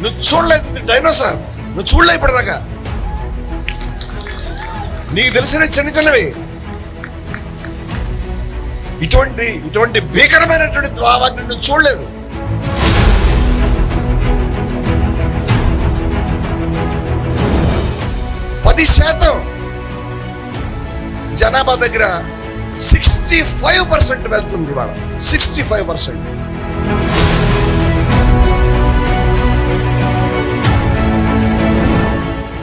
నువ్వు చూడలేదు, ఇది డైనోసార్. నువ్వు చూడలే ఇప్పటిదాకా. నీకు తెలిసిన చిన్న చిన్నవి. ఇటువంటి భీకరమైనటువంటి ద్వారాన్ని నువ్వు చూడలేదు. పది శాతం జనాభా దగ్గర 65% వెళ్తుంది ఇవాళ. 65%.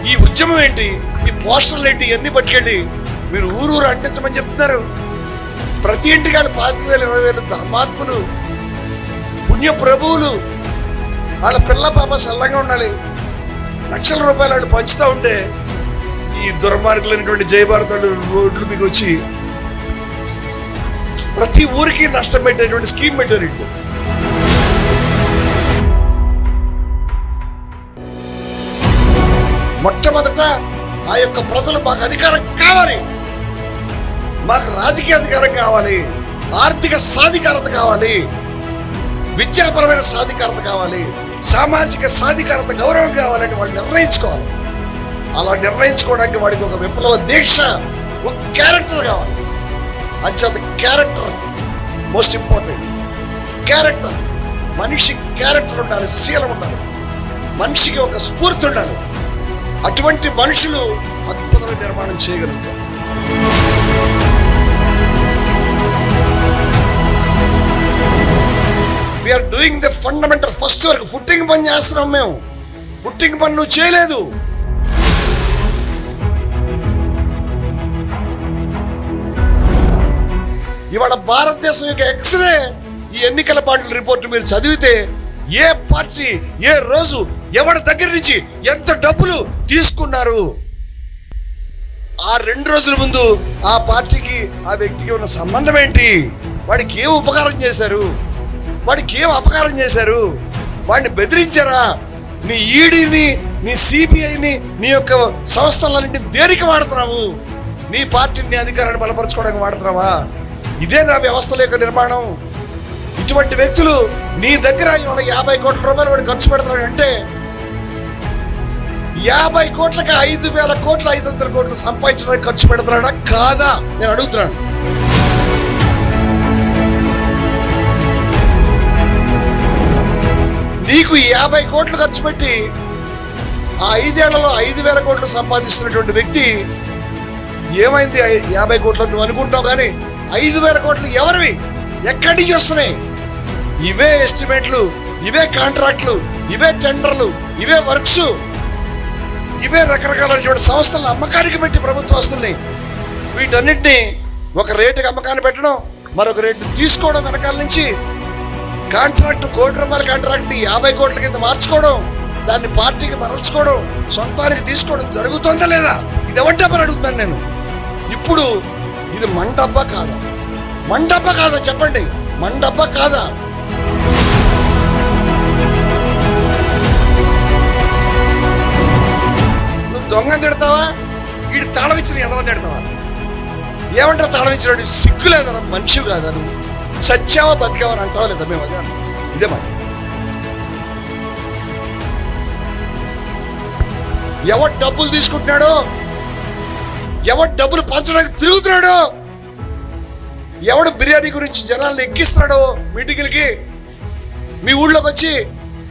ఈ ఉద్యమం ఏంటి, ఈ పోస్టర్లు ఏంటి, ఇవన్నీ పట్టుకెళ్ళి మీరు ఊరూరు అంటించమని చెప్తున్నారు. ప్రతి ఇంటికి వాళ్ళు 25,000 20,000 ధర్మాత్ములు, పుణ్య ప్రభువులు, వాళ్ళ పిల్ల పాప సల్లంగా ఉండాలి. లక్షల రూపాయలు వాళ్ళు పంచుతూ ఉంటే ఈ దుర్మార్గులైనటువంటి జయభారతాలు రోడ్లు మీకు వచ్చి ప్రతి ఊరికి నష్టం పెట్టేటువంటి స్కీమ్ పెట్టారు. ఇంట్లో మొట్టమొదట ఆ యొక్క ప్రజలు మాకు అధికారం కావాలి, మాకు రాజకీయ అధికారం కావాలి, ఆర్థిక సాధికారత కావాలి, విద్యాపరమైన సాధికారత కావాలి, సామాజిక సాధికారత గౌరవం కావాలని వాళ్ళు నిర్ణయించుకోవాలి. అలా నిర్ణయించుకోవడానికి వాడికి ఒక విప్లవ దీక్ష, ఒక క్యారెక్టర్ కావాలి. అంచేత క్యారెక్టర్ మోస్ట్ ఇంపార్టెంట్. క్యారెక్టర్, మనిషి క్యారెక్టర్ ఉండాలి, శీలం ఉండాలి, మనిషికి ఒక స్ఫూర్తి ఉండాలి. అటువంటి మనుషులు అద్భుతమైన నిర్మాణం చేయగలుగుతారు. We are doing the fundamental first work. Footing పని చేస్తున్నాం మేము. ఫుట్టింగ్ పని నువ్వు చేయలేదు. ఇవాళ భారతదేశం యొక్క ఎక్స్రే ఈ ఎన్నికల బాండ్ల రిపోర్ట్ మీరు చదివితే ఏ పార్టీ ఏ రోజు ఎవరి దగ్గర నుంచి ఎంత డబ్బులు తీసుకున్నారు, ఆ 2 రోజుల ముందు ఆ పార్టీకి ఆ వ్యక్తికి ఉన్న సంబంధం ఏంటి, వాడికి ఏం ఉపకారం చేశారు, వాడికి ఏం అపకారం చేశారు, వాడిని బెదిరించారా, నీ ఈడీని నీ సిబిఐని నీ యొక్క సంస్థలన్నింటినీ దేనికి వాడుతున్నావు, నీ పార్టీని అధికారాన్ని బలపరచుకోవడానికి వాడుతున్నావా? ఇదే నా వ్యవస్థల యొక్క నిర్మాణం. ఇటువంటి వ్యక్తులు నీ దగ్గర 50 కోట్ల రూపాయలు వాడు ఖర్చు పెడతాడంటే 50 కోట్లకి 5,000 కోట్లు 500 కోట్లు సంపాదించడానికి ఖర్చు పెడతాడా కాదా నేను అడుగుతున్నాను. నీకు 50 కోట్లు ఖర్చు పెట్టి ఆ 5 ఏళ్లలో 5,000 కోట్లు సంపాదిస్తున్నటువంటి వ్యక్తి ఏమైంది? 50 కోట్లు నువ్వు అనుకుంటావు, కానీ 5,000 కోట్లు ఎవరివి, ఎక్కడి నుంచి వస్తున్నాయి? ఇవే ఎస్టిమేట్లు, ఇవే కాంట్రాక్ట్లు, ఇవే టెండర్లు, ఇవే వర్క్స్, ఇవే రకరకాలైనటువంటి సంస్థలను అమ్మకానికి పెట్టి ప్రభుత్వం వస్తున్నాయి. వీటన్నిటిని ఒక రేటుకి అమ్మకాన్ని పెట్టడం, మరొక రేటు తీసుకోవడం, వెనకాల నుంచి కాంట్రాక్ట్ ₹1,00,00,000 కాంట్రాక్ట్ 50 కోట్ల కింద మార్చుకోవడం, దాన్ని పార్టీకి మరల్చుకోవడం, సొంతానికి తీసుకోవడం జరుగుతుందా లేదా? ఇది ఎవడ్డబ్బని అడుగుతాను నేను. ఇప్పుడు ఇది మండబ్బా కాదా? మండబ్బా కాదా చెప్పండి, మండబ్బా కాదా? నువ్వు దొంగని తిడతావా, వీడి తాళం ఇచ్చిన ఎలా తిడతావా? ఏమంటారు తాళం ఇచ్చినాడు? సిగ్గు లేదరా, మనిషి కాదా నువ్వు? సత్యావా బతికావని అంటావా లేదా? మేము అదే ఇదే మాట. ఎవరు డబ్బులు తీసుకుంటున్నాడో, ఎవడు డబ్బులు పంచడానికి తిరుగుతున్నాడో, ఎవడు బిర్యానీ గురించి జనాలను ఎక్కిస్తున్నాడో మీటింగ్లకి, మీ ఊళ్ళోకి వచ్చి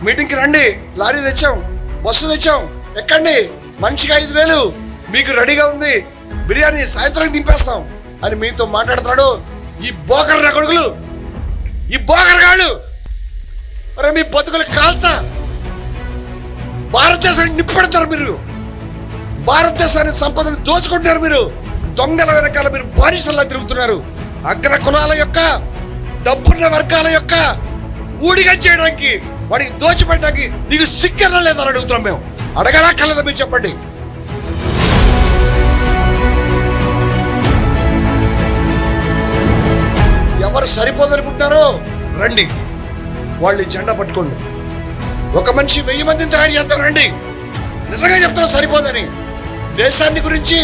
మీటింగ్కి రండి, లారీ తెచ్చాం, బస్సు తెచ్చాం, ఎక్కండి, మనిషికి 5,000 మీకు రెడీగా ఉంది, బిర్యానీ సాయంత్రం దింపేస్తాం అని మీతో మాట్లాడుతున్నాడు. ఈ బోకర్ నా కొడుకులు, ఈ బోకర్గాళ్ళు, అరే మీ బతుకులు కాల్తా భారతదేశానికి నిప్పెడతారు మీరు, భారతదేశానికి సంపదను దోచుకుంటున్నారు మీరు, దొంగల వెనకాల మీరు బానిసల్లా తిరుగుతున్నారు. అగ్ర కులాల యొక్క డబ్బున్న వర్గాల యొక్క ఊడిగా చేయడానికి, వాడికి దోచిపెట్టడానికి నీకు సిగ్గన లేదని అడుగుతున్నాం మేము. అడగరా కలదా మీరు చెప్పండి. ఎవరు సరిపోదనుకుంటున్నారో రండి, వాళ్ళు జెండా పట్టుకోండి. ఒక మనిషి 1000 మందిని తయారు చేద్దాం రండి. నిజంగా చెప్తున్నా సరిపోదని. దేశాన్ని గురించి,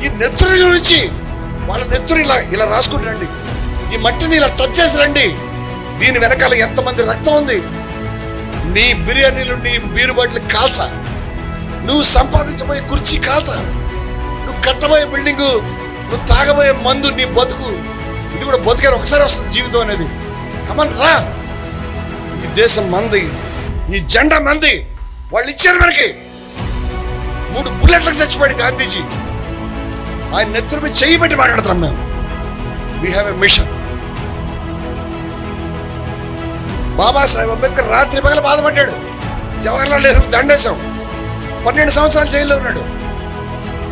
ఈ నెత్తురి గురించి, వాళ్ళ నెత్తురు ఇలా రాసుకుని రండి, ఈ మట్టిని ఇలా టచ్ చేసి రండి. దీని వెనకాల ఎంతమంది రక్తం ఉంది, నీ బిర్యానీలు, నీ బీరు బాటిల్ కాల్చా, నువ్వు సంపాదించబోయే కుర్చీ కాల్చా, నువ్వు కట్టబోయే బిల్డింగు, నువ్వు తాగబోయే మందు, నీ బతుకు, ఇది కూడా బతుకారు ఒకసారి వస్తుంది జీవితం అనేది. కమన్ రా, ఈ దేశం మంది, ఈ జెండా మంది, వాళ్ళు ఇచ్చారు మనకి. 3 బుల్లెట్లకు చచ్చిపోయాడు గాంధీజీ. ఆయన నెత్తురు మీద చెయ్యి పెట్టి మాట్లాడుతున్నాం మేము. We have a mission. Babasaheb Ambedkar రాత్రి పగల బాధపడ్డాడు. జవహర్లాల్ నెహ్రూ దండేశాం, 12 సంవత్సరాలు జైల్లో ఉన్నాడు.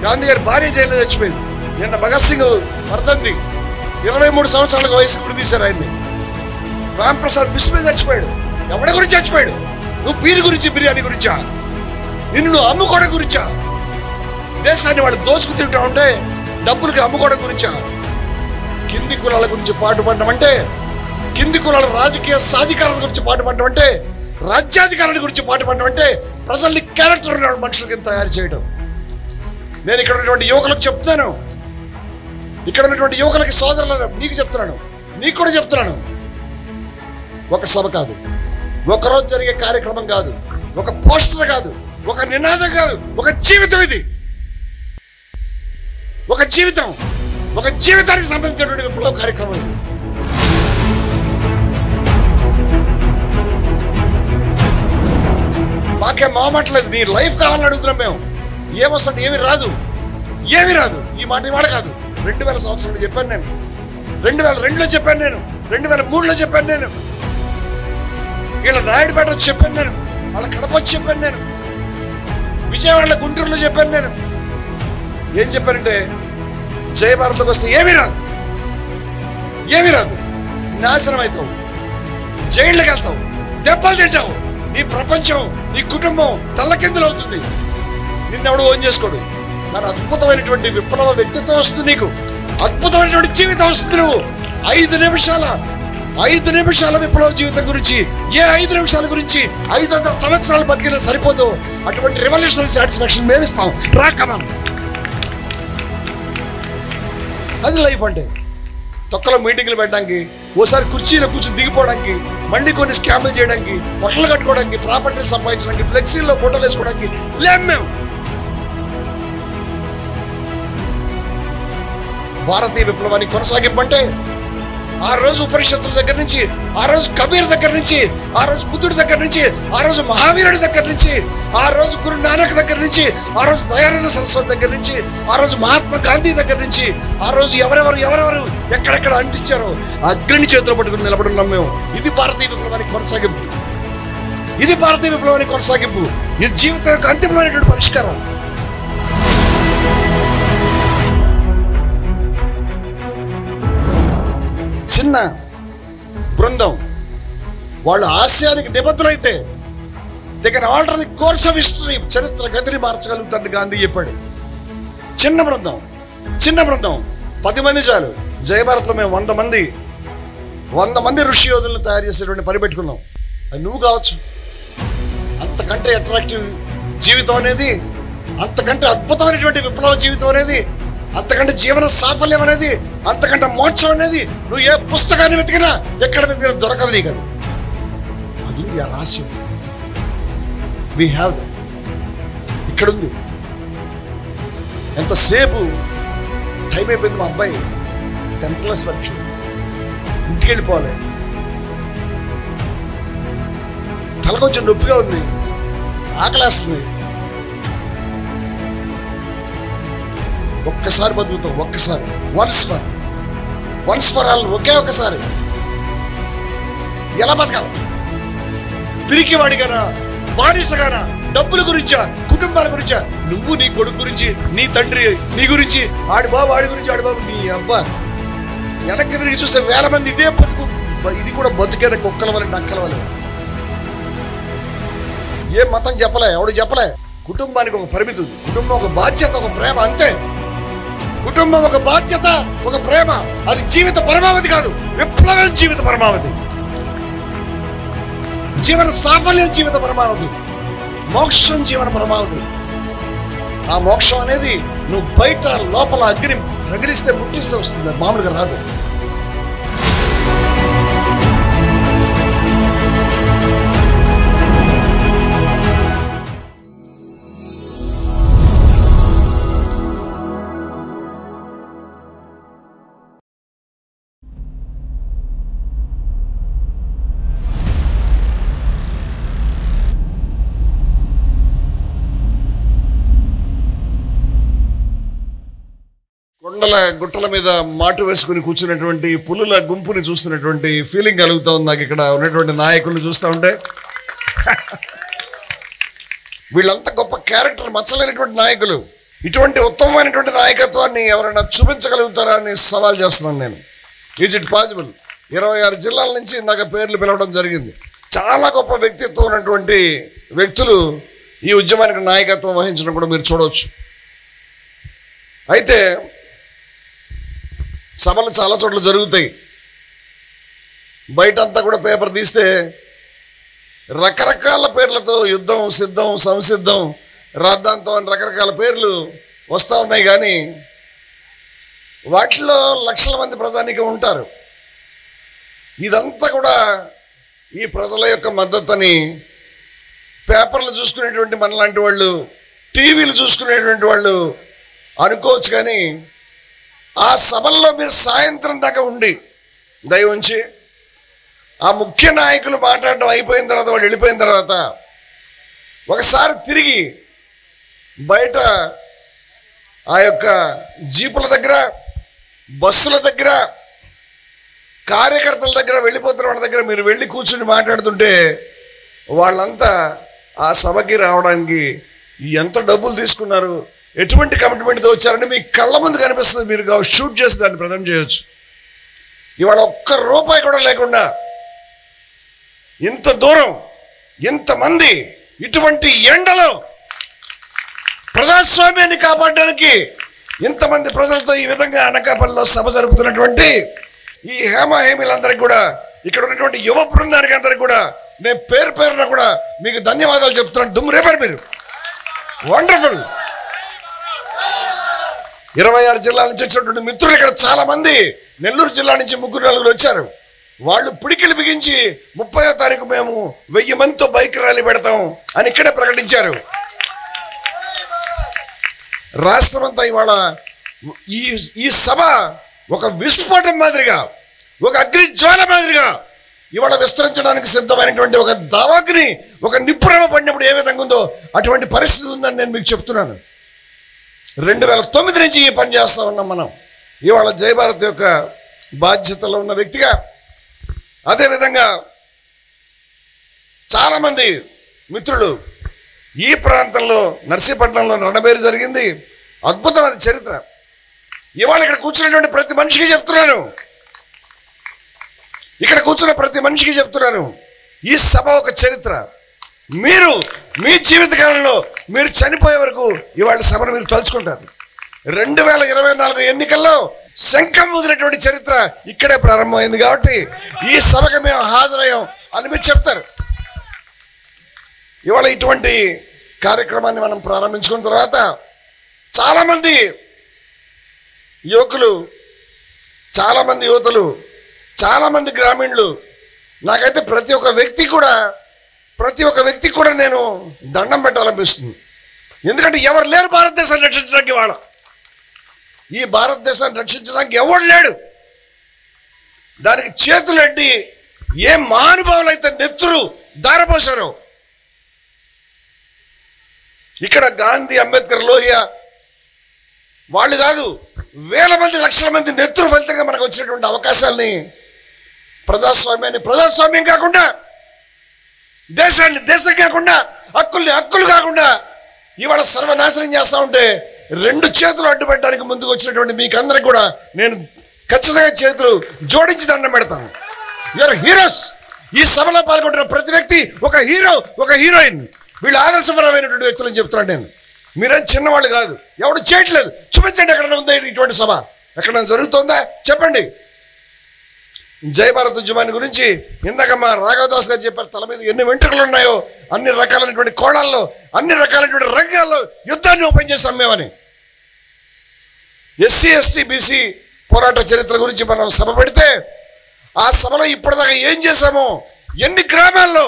గాంధీ గారి భార్య జైల్లో చచ్చిపోయింది. నిన్న భగత్ సింగ్ వర్ధంతి, 23 సంవత్సరాలకు వయసు గురి తీశారు ఆయన్ని. రామ్ ప్రసాద్ బిస్మిల్ చచ్చిపోయాడు. ఎవడి గురించి చచ్చిపోయాడు? నువ్వు పీరు గురించి, బిర్యానీ గురించా? నిన్ను నువ్వు అమ్ముకోవడం గురించా? దేశాన్ని వాళ్ళు దోచుకు తింటా ఉంటే డబ్బులకి అమ్ముకోవడం గురించా? కింది కులాల గురించి పాటుపడడం అంటే, కింది కులాల రాజకీయ సాధికారత గురించి పాటుపడడం అంటే, రాజ్యాధికారాల గురించి పాటుపడడం అంటే, ప్రజల్ని క్యారెక్టర్ ఉన్న మనుషులకి తయారు చేయడం. నేను ఇక్కడ ఉన్నటువంటి యువకులకు చెప్తున్నాను, ఇక్కడ ఉన్నటువంటి యువకులకి సోదరులను నీకు చెప్తున్నాను, నీకు కూడా చెప్తున్నాను. ఒక సభ కాదు, ఒకరోజు జరిగే కార్యక్రమం కాదు, ఒక పోస్టర్ కాదు, ఒక నినాదం కాదు, ఒక జీవితం. ఇది ఒక జీవితం, ఒక జీవితానికి సంబంధించినటువంటి విప్లవ కార్యక్రమం ఇది. మాకేం మామట్లేదు, నీ లైఫ్ కావాలని అడుగుతున్నాం మేము. ఏమొస్తుంది? ఏమి రాదు, ఏమి రాదు. ఈ మాట ఇవాళ కాదు, 2000 సంవత్సరంలో చెప్పాను నేను, 2002లో చెప్పాను నేను, 2003లో చెప్పాను నేను, వీళ్ళ నాయుడుపేట వచ్చి చెప్పాను నేను, వాళ్ళ కడప వచ్చి చెప్పాను నేను, విజయవాడలో గుంటూరులో చెప్పాను నేను. ఏం చెప్పానంటే, జయ భారత్లోకి వస్తే ఏమీ రాదు, ఏమీ రాదు. నాశనం అవుతావు, జైళ్ళకి వెళ్తావు, దెబ్బలు తింటావు, నీ ప్రపంచం, నీ కుటుంబం తల్లకిందులు అవుతుంది. నిన్నెవడు ఓన్ చేసుకోడు. మరి అద్భుతమైనటువంటి విప్లవ వ్యక్తిత్వం వస్తుంది నీకు, అద్భుతమైనటువంటి జీవితం వస్తుంది. నువ్వు 5 నిమిషాల విప్లవ జీవితం గురించి, ఏ 5 నిమిషాల గురించి 500 సంవత్సరాలు బతికినా సరిపోదు. అటువంటి రెవల్యూషనరీ సాటిస్ఫాక్షన్ మేమిస్తాం. రాకమం, అది లైఫ్ అంటే. తొక్కలో మీటింగ్లు పెట్టడానికి, ఓసారి కుర్చీలో కూర్చొని దిగిపోవడానికి, మళ్ళీ కొన్ని స్కామ్లు చేయడానికి, బట్టలు కట్టుకోవడానికి, ప్రాపర్టీలు సంపాదించడానికి, ఫ్లెక్సీల్లో ఫోటోలు వేసుకోవడానికి లేం మేము. భారతీయ విప్లవాన్ని కొనసాగింపంటే, ఆ రోజు ఉపనిషత్తుల దగ్గర నుంచి, ఆ రోజు కబీర్ దగ్గర నుంచి, ఆ రోజు బుద్ధుడి దగ్గర నుంచి, ఆ రోజు మహావీరుడి దగ్గర నుంచి, ఆ రోజు గురు నానక్ దగ్గర నుంచి, ఆ రోజు దయానంద సరస్వతి దగ్గర నుంచి, ఆ రోజు మహాత్మా గాంధీ దగ్గర నుంచి, ఆ రోజు ఎవరెవరు ఎక్కడెక్కడ అందించారో అగ్ని చేతులు పట్టుకుని నిలబడున్నాం మేము. ఇది భారతీయ విప్లవానికి కొనసాగింపు, ఇది భారతీయ విప్లవానికి కొనసాగింపు, ఇది జీవితం యొక్క అంతిమమైనటువంటి పరిష్కారం. చిన్న బృందం, వాళ్ళ ఆశయానికి నిబద్ధులైతే they can alter the course of history, చరిత్ర గతిని మార్చగలుగుతాడు గాంధీ చెప్పాడు. చిన్న బృందం 10 మంది చాలు. జయభారత్లో మేము 100 మంది ఋషి యోధులను తయారు చేసేటువంటి పని పెట్టుకున్నాం. అది నువ్వు కావచ్చు. అంతకంటే అట్రాక్టివ్ జీవితం అనేది, అంతకంటే అద్భుతమైనటువంటి విప్లవ జీవితం అనేది, అంతకంటే జీవన సాఫల్యం అనేది, అంతకంటే మోక్షం అనేది నువ్వు ఏ పుస్తకాన్ని వెతికినా, ఎక్కడ వెతికినా దొరకదు నీకు. అది అది ఉంది, ఆ రహస్యం. We have that. ఇక్కడ ఉంది. ఎంతసేపు టైం అయిపోయింది. మా అబ్బాయి 10th క్లాస్ పరీక్ష, ఇంటికి వెళ్ళిపోవాలి. తల కొంచెం నొప్పిగా ఉంది, ఆకలేస్తుంది. ఒక్కసారి బతుకుతాం, ఒక్కసారి, వన్స్ ఫర్ ఆల్, ఒకే ఒక్కసారి. ఎలా బతకాలి? పిరికివాడిగానా, బానిసగానా, డబ్బుల గురించా, కుటుంబాల గురించా? నువ్వు నీ కొడుకు గురించి, నీ తండ్రి నీ గురించి, ఆడి బాబు ఆడి గురించి, ఆడి బాబు నీ అబ్బా. వెనక్కి తిరిగి చూస్తే 1000 మంది ఇదే బతుకు. ఇది కూడా బతుకేన కుక్కల వల్ల, నక్కల వల్ల. ఏ మతం చెప్పలే, ఎవడు చెప్పలే. కుటుంబానికి ఒక పరిమితి ఉంది. కుటుంబం ఒక బాధ్యత, ఒక ప్రేమ, అంతే. కుటుంబం ఒక బాధ్యత, ఒక ప్రేమ. అది జీవిత పరమావధి కాదు, విప్లవం జీవిత పరమావధి. జీవన సాఫల్యం జీవిత పరమావధి. మోక్షం జీవన పరమావధి. ఆ మోక్షం అనేది నువ్వు బయట లోపల అగ్ని రగిలిస్తే, ముట్టిస్తే వస్తుంది, మామూలుగా రాదు. కొండల గుట్టల మీద మాటు వేసుకుని కూర్చున్నటువంటి పులుల గుంపుని చూస్తున్నటువంటి ఫీలింగ్ కలుగుతూ ఉంది నాకు ఇక్కడ ఉన్నటువంటి నాయకులు చూస్తూ ఉంటే. వీళ్ళంతా గొప్ప క్యారెక్టర్ మచ్చలేనటువంటి నాయకులు. ఇటువంటి ఉత్తమమైనటువంటి నాయకత్వాన్ని ఎవరైనా చూపించగలుగుతారా అని సవాల్ చేస్తున్నాను నేను. Is it possible? 26 జిల్లాల నుంచి ఇందాక పేర్లు పిలవడం జరిగింది. చాలా గొప్ప వ్యక్తిత్వం ఉన్నటువంటి వ్యక్తులు ఈ ఉద్యమానికి నాయకత్వం వహించడం కూడా మీరు చూడవచ్చు. అయితే సభలు చాలా చోట్ల జరుగుతాయి. బయటంతా కూడా పేపర్ తీస్తే రకరకాల పేర్లతో యుద్ధం, సిద్ధం, సంసిద్ధం, రాద్ధాంతం అని రకరకాల పేర్లు వస్తూ ఉన్నాయి. కానీ వాటిలో లక్షల మంది ప్రజానీకం ఉంటారు. ఇదంతా కూడా ఈ ప్రజల యొక్క మద్దతుని పేపర్లు చూసుకునేటువంటి మనలాంటి వాళ్ళు, టీవీలు చూసుకునేటువంటి వాళ్ళు అనుకోవచ్చు. కానీ ఆ సభల్లో మీరు సాయంత్రం దాకా ఉండి దయ ఉంచి ఆ ముఖ్య నాయకులు మాట్లాడడం అయిపోయిన తర్వాత, వాళ్ళు వెళ్ళిపోయిన తర్వాత ఒకసారి తిరిగి బయట ఆ యొక్క జీపుల దగ్గర, బస్సుల దగ్గర, కార్యకర్తల దగ్గర, వెళ్ళిపోతున్న వాళ్ళ దగ్గర మీరు వెళ్ళి కూర్చుని మాట్లాడుతుంటే వాళ్ళంతా ఆ సభకి రావడానికి ఎంత డబ్బులు తీసుకున్నారు, ఎటువంటి కమిట్మెంట్తో వచ్చారంటే మీ కళ్ళ ముందు కనిపిస్తుంది. మీరు షూట్ చేసి దాన్ని ప్రజెంట్ చేయొచ్చు. ఇవాళ ఒక్క రూపాయి కూడా లేకుండా ఇంత దూరం, ఇంతమంది ఇటువంటి ఎండలో ప్రజాస్వామ్యాన్ని కాపాడడానికి ఇంతమంది ప్రజలతో ఈ విధంగా అనకాపల్లిలో సభ జరుపుతున్నటువంటి ఈ హేమీలందరికీ కూడా, ఇక్కడ ఉన్నటువంటి యువ బృందానికి అందరికి కూడా నేను పేరు పేరున కూడా మీకు ధన్యవాదాలు చెప్తున్నాను. దుమ్ము రేపారు మీరు. వండర్ఫుల్. 26 జిల్లాల నుంచి వచ్చినటువంటి మిత్రులు ఇక్కడ చాలా మంది, నెల్లూరు జిల్లా నుంచి 3-4 వచ్చారు. వాళ్ళు పిడికిలు బిగించి 30వ తారీఖు మేము 1000 మందితో బైక్ ర్యాలీ పెడతాం అని ఇక్కడే ప్రకటించారు. రాష్ట్రమంతా ఇవాళ ఈ సభ ఒక విస్ఫోటం మాదిరిగా, ఒక అగ్ని జ్వాల మాదిరిగా ఇవాళ విస్తరించడానికి సిద్ధమైనటువంటి ఒక దావాగ్ని, ఒక నిప్పురవ పడినప్పుడు ఏ విధంగా ఉందో అటువంటి పరిస్థితి ఉందని నేను మీకు చెప్తున్నాను. 2009 నుంచి ఈ పని చేస్తూ ఉన్నాం మనం. ఇవాళ జయభారత్ యొక్క బాధ్యతలో ఉన్న వ్యక్తిగా, అదేవిధంగా చాలామంది మిత్రులు ఈ ప్రాంతంలో నర్సీపట్నంలో రణబేరు జరిగింది. అద్భుతమైన చరిత్ర. ఇవాళ ఇక్కడ కూర్చున్నటువంటి ప్రతి మనిషికి చెప్తున్నాను, ఇక్కడ కూర్చున్న ప్రతి మనిషికి చెప్తున్నాను, ఈ సభ ఒక చరిత్ర. మీరు మీ జీవితకాలంలో మీరు చనిపోయే వరకు ఇవాళ సభను మీరు తలుచుకుంటారు. 2024 ఎన్నికల్లో శంఖం ఊదినటువంటి చరిత్ర ఇక్కడే ప్రారంభమైంది. కాబట్టి ఈ సభకు మేము హాజరయ్యాం అని మీరు చెప్తారు. ఇవాళ ఇటువంటి కార్యక్రమాన్ని మనం ప్రారంభించుకున్న తర్వాత చాలామంది యువకులు, చాలామంది యువతులు, చాలామంది గ్రామీణులు, నాకైతే ప్రతి ఒక్క వ్యక్తి కూడా నేను దండం పెట్టాలనిపిస్తుంది. ఎందుకంటే ఎవరు లేరు భారతదేశాన్ని రక్షించడానికి. వాళ్ళ ఈ భారతదేశాన్ని రక్షించడానికి ఎవడు లేడు. దానికి చేతులెట్టి ఏ మహానుభావులు అయితే నెత్తురు దారపోశారో, ఇక్కడ గాంధీ, అంబేద్కర్, లోహియా వాళ్ళు కాదు, వేల మంది, లక్షల మంది నెత్తురు ఫలితంగా మనకు వచ్చినటువంటి అవకాశాలని, ప్రజాస్వామ్యాన్ని ప్రజాస్వామ్యం కాకుండా, దేశాన్ని దేశం కాకుండా, హక్కులు కాకుండా ఇవాళ సర్వనాశనం చేస్తూ ఉంటే 2 చేతులు అడ్డుపెట్టడానికి ముందుకు వచ్చినటువంటి మీకు అందరికి కూడా నేను ఖచ్చితంగా చేతులు జోడించి దండం పెడతాను. You are heroes. ఈ సభలో పాల్గొంటున్న ప్రతి వ్యక్తి ఒక హీరో, ఒక హీరోయిన్. వీళ్ళు ఆదర్శపరమైనటువంటి వ్యక్తులని చెప్తున్నాను నేను. మీరేం చిన్నవాళ్ళు కాదు, ఎవడు చేయట్లేదు. చూపించండి ఎక్కడైనా ఉందా ఇటువంటి సభ, ఎక్కడైనా జరుగుతుందా చెప్పండి. జయభారత్ ఉద్యమాన్ని గురించి ఇందాక మా రాఘవదాస్ గారు చెప్పారు. తల మీద ఎన్ని వెంట్రుకలు ఉన్నాయో అన్ని రకాలైనటువంటి కోణాల్లో, అన్ని రకాలైనటువంటి రంగాల్లో యుద్ధాన్ని ఓపెన్ చేసాం మేమని. ఎస్సీ, ఎస్టీ, బీసీ పోరాట చరిత్ర గురించి మనం సభ పెడితే ఆ సభలో ఇప్పటిదాకా ఏం చేశామో, ఎన్ని గ్రామాల్లో,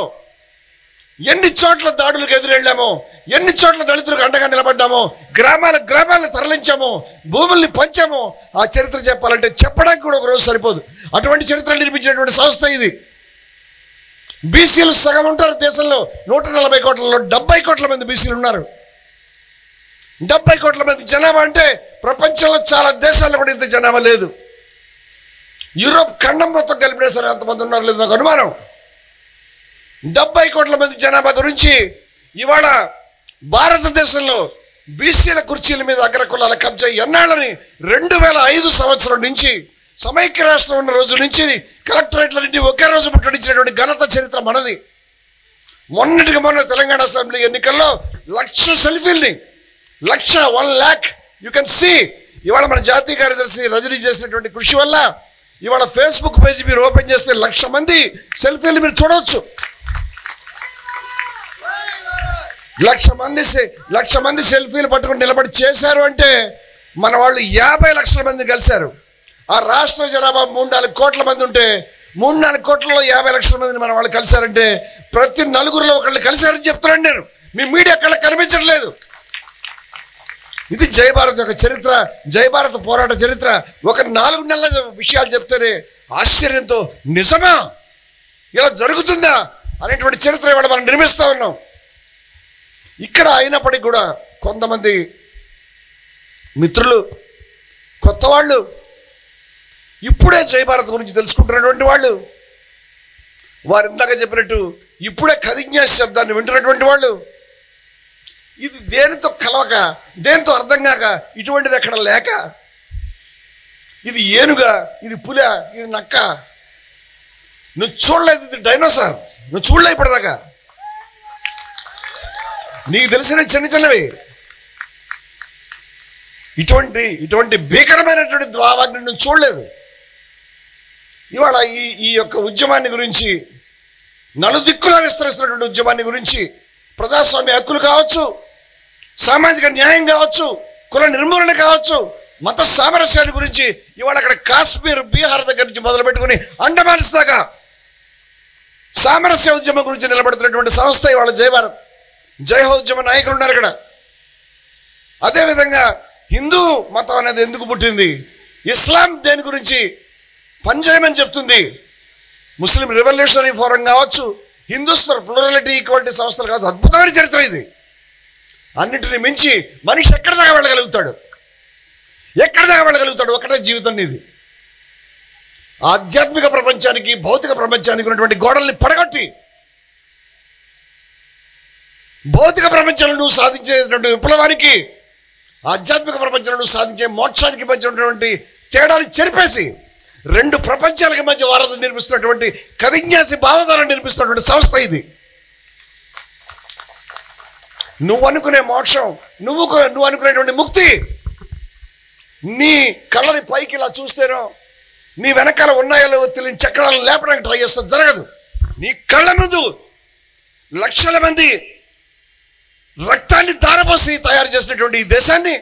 ఎన్ని చోట్ల దాడులకు ఎదురెళ్ళామో, ఎన్ని చోట్ల దళితులకు అండగా నిలబడ్డామో, గ్రామాలను తరలించామో, భూముల్ని పంచామో, ఆ చరిత్ర చెప్పాలంటే చెప్పడానికి కూడా ఒక రోజు సరిపోదు. అటువంటి చరిత్ర నిర్మించినటువంటి సంస్థ ఇది. బీసీలు సగం ఉంటారు దేశంలో. 140 కోట్లలో 70 కోట్ల మంది బీసీలు ఉన్నారు. 70 కోట్ల మంది జనాభా అంటే ప్రపంచంలో చాలా దేశాల్లో కూడా ఇంత జనాభా లేదు. యూరోప్ ఖండం మొత్తం కలిపినా సరే అంతమంది ఉన్నారు లేదు నాకు అనుమానం. 70 కోట్ల మంది జనాభా గురించి ఇవాళ భారతదేశంలో బీసీల కుర్చీల మీద అగ్రకులాల కబ్జా ఎన్నాళ్ళని 2005 సంవత్సరం నుంచి సమైక్య రాష్ట్రం ఉన్న రోజు నుంచి కలెక్టరేట్లన్నింటి ఒకే రోజు ముట్టడించినటువంటి ఘనత చరిత్ర మనది. మొన్నటికి మొన్న తెలంగాణ అసెంబ్లీ ఎన్నికల్లో 1,00,000 సెల్ఫీల్ని 1,00,000 యూ కెన్ సీ. ఇవాళ మన జాతీయ కార్యదర్శి రజనీ చేసినటువంటి కృషి వల్ల ఇవాళ ఫేస్బుక్ పేజీ మీరు ఓపెన్ చేస్తే 1,00,000 మంది సెల్ఫీలు మీరు చూడవచ్చు. 1,00,000 మంది సెల్ఫీలు పట్టుకుని నిలబడి చేశారు అంటే మన వాళ్ళు 50 లక్షల మంది కలిశారు. ఆ రాష్ట్ర జనాభా 3-4 కోట్ల మంది ఉంటే 3-4 కోట్లలో 50 లక్షల మందిని మన వాళ్ళు కలిశారంటే ప్రతి నలుగురిలో ఒకళ్ళు కలిశారని చెప్తున్నాను నేను. మీ మీడియా కళ్ళకి కనిపించట్లేదు. ఇది జై భారత్ యొక్క చరిత్ర, జై భారత్ పోరాట చరిత్ర. ఒక 4 నెలల విషయాలు చెప్తేనే ఆశ్చర్యంతో నిజమా ఇలా జరుగుతుందా అనేటువంటి చరిత్ర ఇవాళ మనం నిర్మిస్తూ ఉన్నాం. ఇక్కడ అయినప్పటికీ కూడా కొంతమంది మిత్రులు, కొత్త వాళ్ళు, ఇప్పుడే జై భారత్ గురించి తెలుసుకుంటున్నటువంటి వాళ్ళు, వారు ఇందాక చెప్పినట్టు ఇప్పుడే కదిజ్ఞా శబ్దాన్ని వింటున్నటువంటి వాళ్ళు, ఇది దేనితో కలవక, దేనితో అర్థం కాక, ఇటువంటిది ఎక్కడ లేక, ఇది ఏనుగా, ఇది పుల, ఇది నక్క, నువ్వు చూడలేదు, ఇది డైనోసార్, నువ్వు చూడలే ఇప్పటిదాకా, నీకు తెలిసిన చిన్నవి, ఇటువంటి భీకరమైనటువంటి ద్వావాగ్ని నువ్వు చూడలేదు. ఇవాళ ఈ యొక్క ఉద్యమాన్ని గురించి, నలుదిక్కులా విస్తరిస్తున్నటువంటి ఉద్యమాన్ని గురించి, ప్రజాస్వామ్య హక్కులు కావచ్చు, సామాజిక న్యాయం కావచ్చు, కుల నిర్మూలన కావచ్చు, మత సామరస్యాన్ని గురించి ఇవాళ అక్కడ కాశ్మీర్, బీహార్ దగ్గర నుంచి మొదలు పెట్టుకుని అండమాన్స్ దాకా సామరస్య ఉద్యమం గురించి నిలబడుతున్నటువంటి సంస్థ ఇవాళ జై భారత్. జై హో ఉద్యమ నాయకులు ఉన్నారు ఇక్కడ. అదేవిధంగా హిందూ మతం అనేది ఎందుకు పుట్టింది, ఇస్లాం దేని గురించి పనిచేయమని చెప్తుంది, ముస్లిం రివల్యూషనరీ ఫోరం కావచ్చు, హిందూస్ ఫర్ ప్లూరాలిటీ ఈక్వాలిటీ సంస్థలు కావచ్చు, అద్భుతమైన చరిత్ర ఇది. అన్నింటిని మించి మనిషి ఎక్కడి దాకా వెళ్ళగలుగుతాడు, ఒకటే జీవితం ఇది. ఆధ్యాత్మిక ప్రపంచానికి, భౌతిక ప్రపంచానికి ఉన్నటువంటి గోడల్ని పడగొట్టి భౌతిక ప్రపంచంలో నువ్వు సాధించేటువంటి విప్లవానికి, ఆధ్యాత్మిక ప్రపంచంలో నువ్వు సాధించే మోక్షానికి మధ్య ఉన్నటువంటి తేడాన్ని చెరిపేసి 2 ప్రపంచాలకి మధ్య వారధి నిర్మిస్తున్నటువంటి కవిజ్ఞాసి భావధారాన్ని నిర్మిస్తున్నటువంటి సంస్థ ఇది. నువ్వు అనుకునే మోక్షం, నువ్వు అనుకునేటువంటి ముక్తి నీ కళ్ళని పైకి ఇలా చూస్తేనో, నీ వెనకాల ఉన్నాయో తెలియని చక్రాలను లేపడానికి ట్రై చేస్తే జరగదు. నీ కళ్ళ ముందు లక్షల మంది రక్తాన్ని ధారపోసి తయారు చేసినటువంటి ఈ దేశాన్ని,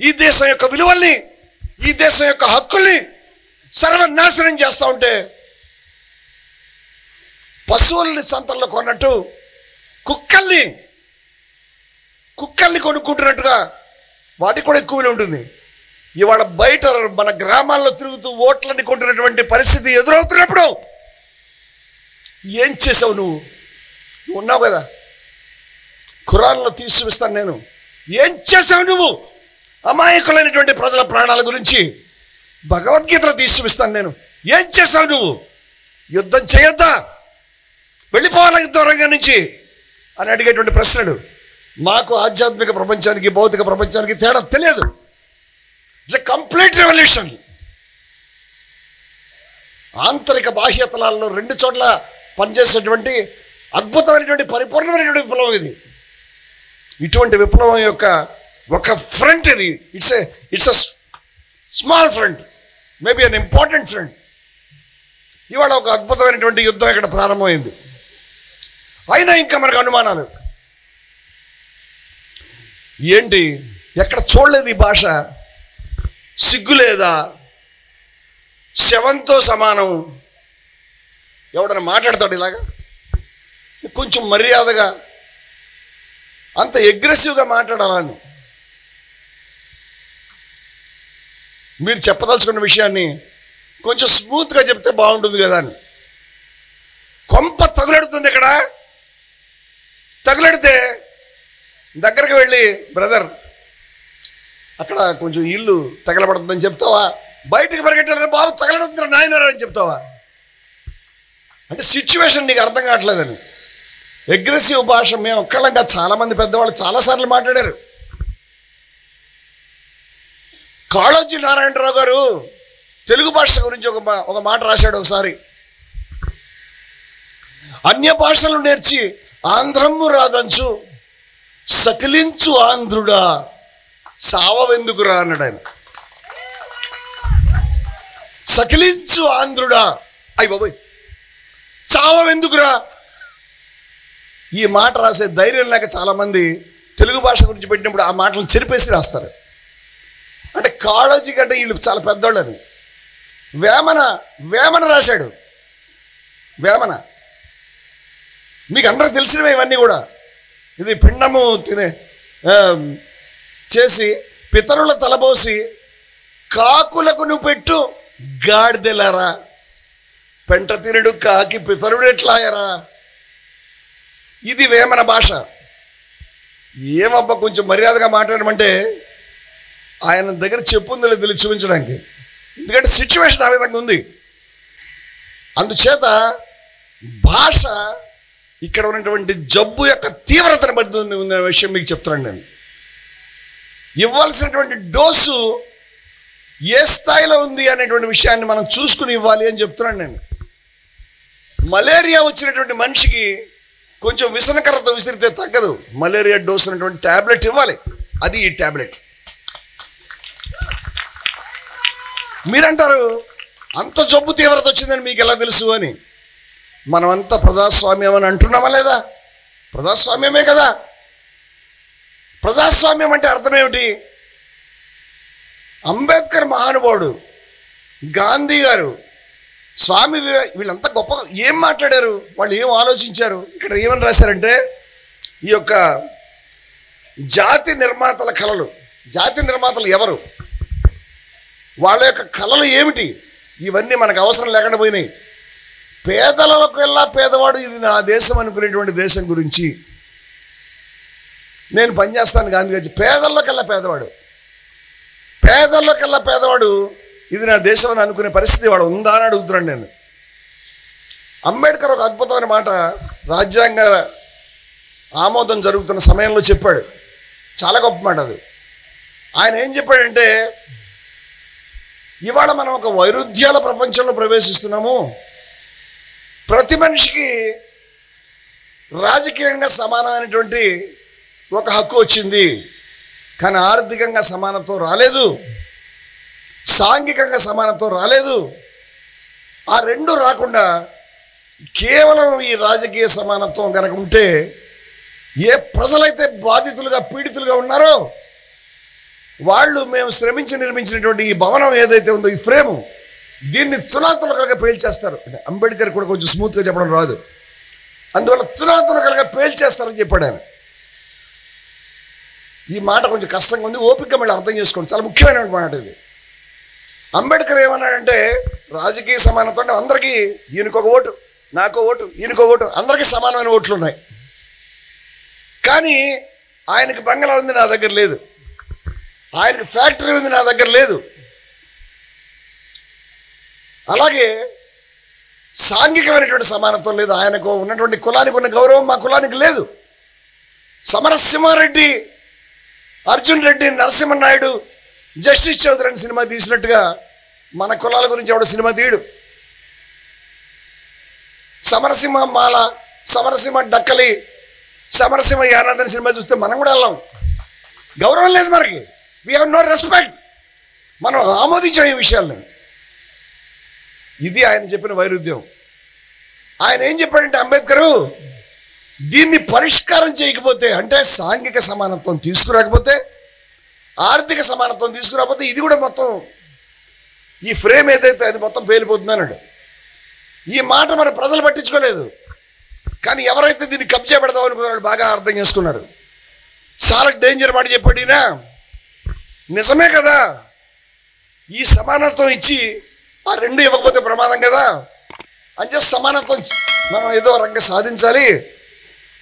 ఈ దేశం యొక్క విలువల్ని, ఈ దేశం యొక్క హక్కుల్ని సర్వనాశనం చేస్తూ ఉంటే, పశువుల్ని సంతల్లో కొన్నట్టు కుక్కల్ని కొనుక్కుంటున్నట్టుగా వాటికి కూడా ఎక్కువ విలువ ఉంటుంది. ఇవాళ బయట మన గ్రామాల్లో తిరుగుతూ ఓట్లని కొంటున్నటువంటి పరిస్థితి ఎదురవుతున్నప్పుడు ఏం చేసావు నువ్వు ఉన్నావు కదా, ఖురాన్లో తీసి చూపిస్తాను నేను. ఏం చేసావు నువ్వు అమాయకులైనటువంటి ప్రజల ప్రాణాల గురించి? భగవద్గీతలో తీసి చూపిస్తాను నేను. ఏం చేసావు నువ్వు? యుద్ధం చేయొద్దా, వెళ్ళిపోవాలి యుద్ధరంగం నుంచి అని అడిగేటువంటి ప్రశ్నలు. మాకు ఆధ్యాత్మిక ప్రపంచానికి, భౌతిక ప్రపంచానికి తేడా తెలియదు. It's a complete revolution. ఆంతరిక బాహ్యతలాల్లో 2 చోట్ల పనిచేసేటువంటి అద్భుతమైనటువంటి పరిపూర్ణమైనటువంటి విప్లవం ఇది. ఇటువంటి విప్లవం యొక్క ఒక ఫ్రంట్ ఇది. It's a small front, maybe an important front. ఇవాళ ఒక అద్భుతమైనటువంటి యుద్ధం ఇక్కడ ప్రారంభమైంది. అయినా ఇంకా మనకు అనుమానాలు ఏంటి? ఎక్కడ చూడలేదు ఈ భాష, సిగ్గులేదా, శవంతో సమానం. ఎవడన్నా మాట్లాడతాడు ఇలాగా? కొంచెం మర్యాదగా, అంత అగ్రెసివ్గా మాట్లాడాలని మీరు చెప్పదలుచుకున్న విషయాన్ని కొంచెం స్మూత్గా చెప్తే బాగుంటుంది కదా అని. కొంప తగులెడుతుంది ఇక్కడ. తగులెడితే దగ్గరికి వెళ్ళి బ్రదర్ అక్కడ కొంచెం ఇల్లు తగలబడుతుందని చెప్తావా? బయటికి పరిగెట్టారు, బాబు తగలబడుతున్నారు నాయనరా అని చెప్తావా? అంటే సిచ్యువేషన్ నీకు అర్థం కావట్లేదని. అగ్రెసివ్ భాష మేము ఒక్కళ్ళంగా చాలామంది పెద్దవాళ్ళు చాలాసార్లు మాట్లాడారు. కాళోజీ నారాయణరావు గారు తెలుగు భాష గురించి ఒక మాట రాశాడు ఒకసారి. అన్య భాషలు నేర్చి ఆంధ్రము రాదంచు సకిలించు ఆంధ్రుడా సావెందుకురా అన్నాడు ఆయన. సకిలించు ఆంధ్రుడా, అయ్య బాబోయ్ చావెందుకురా. ఈ మాట రాసే ధైర్యం లేక చాలామంది తెలుగు భాష గురించి పెట్టినప్పుడు ఆ మాటలు చెరిపేసి రాస్తారు. అంటే కాళోజీ కంటే వీళ్ళు చాలా పెద్దోళ్ళని. వేమన రాశాడు. వేమన మీకు అందరూ తెలిసినవే ఇవన్నీ కూడా. ఇది పిండము చేసి పితరుల తలబోసి కాకులకు నువ్వు పెట్టు గాడిదెలారా, పెంట తినడు కాకి పితరుడు ఎట్లాయరా. ఇది వేమన భాష. ఏమబ్బా కొంచెం మర్యాదగా మాట్లాడమంటే ఆయన దగ్గర చెప్పుందో లేదో చూపించడానికి. ఎందుకంటే సిచ్యువేషన్ ఆ విధంగా ఉంది. అందుచేత భాష ఇక్కడ ఉన్నటువంటి జబ్బు యొక్క తీవ్రతను బట్టి ఉన్న విషయం మీకు చెప్తున్నాను నేను. ఇవ్వాల్సినటువంటి డోసు ఏ స్థాయిలో ఉంది అనేటువంటి విషయాన్ని మనం చూసుకుని ఇవ్వాలి అని చెప్తున్నాను నేను. మలేరియా వచ్చినటువంటి మనిషికి కొంచెం విసనకర్రతో విసిరితే తగ్గదు. మలేరియా డోస్ అనేటువంటి ట్యాబ్లెట్ ఇవ్వాలి. అది ఈ ట్యాబ్లెట్. మీరంటారు అంత జబ్బు తీవ్రత వచ్చిందని మీకు ఎలా తెలుసు అని. మనమంతా ప్రజాస్వామ్యం అని అంటున్నామా లేదా? ప్రజాస్వామ్యమే కదా. ప్రజాస్వామ్యం అంటే అర్థం ఏమిటి? అంబేద్కర్ మహానుభావుడు, గాంధీ గారు, స్వామి వీళ్ళంతా గొప్ప ఏం మాట్లాడారు, వాళ్ళు ఏం ఆలోచించారు. ఇక్కడ ఏమని రాశారంటే ఈ యొక్క జాతి నిర్మాతల కళలు. జాతి నిర్మాతలు ఎవరు, వాళ్ళ యొక్క కళలు ఏమిటి, ఇవన్నీ మనకు అవసరం లేకుండా పోయినాయి. పేదలకు వెళ్ళా పేదవాడు ఇది నా దేశం అనుకునేటువంటి దేశం గురించి నేను పనిచేస్తాను. గాంధీ గారి పేదల్లోకెల్లా పేదవాడు, పేదల్లోకెల్లా పేదవాడు ఇది నా దేశం అని అనుకునే పరిస్థితి వాడు ఉందా అని అడుగుతున్నాను నేను. అంబేద్కర్ ఒక అద్భుతమైన మాట రాజ్యాంగ ఆమోదం జరుగుతున్న సమయంలో చెప్పాడు. చాలా గొప్ప మాట అది. ఆయన ఏం చెప్పాడంటే, ఇవాళ మనం ఒక వైరుధ్యాల ప్రపంచంలో ప్రవేశిస్తున్నాము. ప్రతి మనిషికి రాజకీయంగా సమానమైనటువంటి ఒక హక్కు వచ్చింది, కానీ ఆర్థికంగా సమానత్వం రాలేదు, సాంఘికంగా సమానత్వం రాలేదు. ఆ రెండు రాకుండా కేవలం ఈ రాజకీయ సమానత్వం కనుక ఉంటే ఏ ప్రజలైతే బాధితులుగా పీడితులుగా ఉన్నారో వాళ్ళు మేము శ్రమించి నిర్మించినటువంటి ఈ భవనం ఏదైతే ఉందో ఈ ఫ్రేము దీన్ని తునాతునకలుగా పేల్చేస్తారు. అంటే అంబేద్కర్ కూడా కొంచెం స్మూత్గా చెప్పడం రాదు, అందువల్ల తునాతునకలుగా పేల్చేస్తారని చెప్పాడు ఆయన. ఈ మాట కొంచెం కష్టంగా ఉంది, ఓపికగా మళ్ళీ అర్థం చేసుకోండి, చాలా ముఖ్యమైన మాట ఇది. అంబేద్కర్ ఏమన్నాడంటే రాజకీయ సమానత్వం అంటే అందరికీ ఈయనకొక ఓటు, నాకో ఓటు, ఈయనకో ఓటు, అందరికీ సమానమైన ఓట్లు ఉన్నాయి. కానీ ఆయనకి బంగళా ఉంది, నా దగ్గర లేదు. ఆయనకి ఫ్యాక్టరీ ఉంది, నా దగ్గర లేదు. అలాగే సాంఘికమైనటువంటి సమానత్వం లేదు. ఆయనకు ఉన్నటువంటి కులానికి ఉన్న గౌరవం మా కులానికి లేదు. సమరసింహారెడ్డి, అర్జున్ రెడ్డి, నరసింహనాయుడు, జస్టిస్ చౌదరి అని సినిమా తీసినట్టుగా మన కులాల గురించి ఎవడు సినిమా తీయడు. సమరసింహ మాల, సమరసింహ డక్కలి, సమరసింహ యానాథ్ అని సినిమా చూస్తే మనం కూడా వెళ్ళాం. గౌరవం లేదు మనకి. We have no respect. మనం ఆమోదించాం ఈ విషయాలను. ఇది ఆయన చెప్పిన వైరుధ్యం. ఆయన ఏం చెప్పాడంటే అంబేద్కరు, దీన్ని పరిష్కారం చేయకపోతే, అంటే సాంఘిక సమానత్వం తీసుకురాకపోతే, ఆర్థిక సమానత్వం తీసుకురాకపోతే ఇది కూడా మొత్తం ఈ ఫ్రేమ్ ఏదైతే అది మొత్తం పేలిపోతుంది అన్నాడు. ఈ మాట మన ప్రజలు పట్టించుకోలేదు, కానీ ఎవరైతే దీన్ని కబ్జా పెడదాం అనుకున్నారో బాగా అర్థం చేసుకున్నారు. చాలా డేంజర్ మాట చెప్పాడినా, నిజమే కదా. ఈ సమానత్వం ఇచ్చి ఆ రెండు ఇవ్వకపోతే ప్రమాదం కదా అని చెప్పి సమానత్వం మనం ఏదో రకంగా సాధించాలి.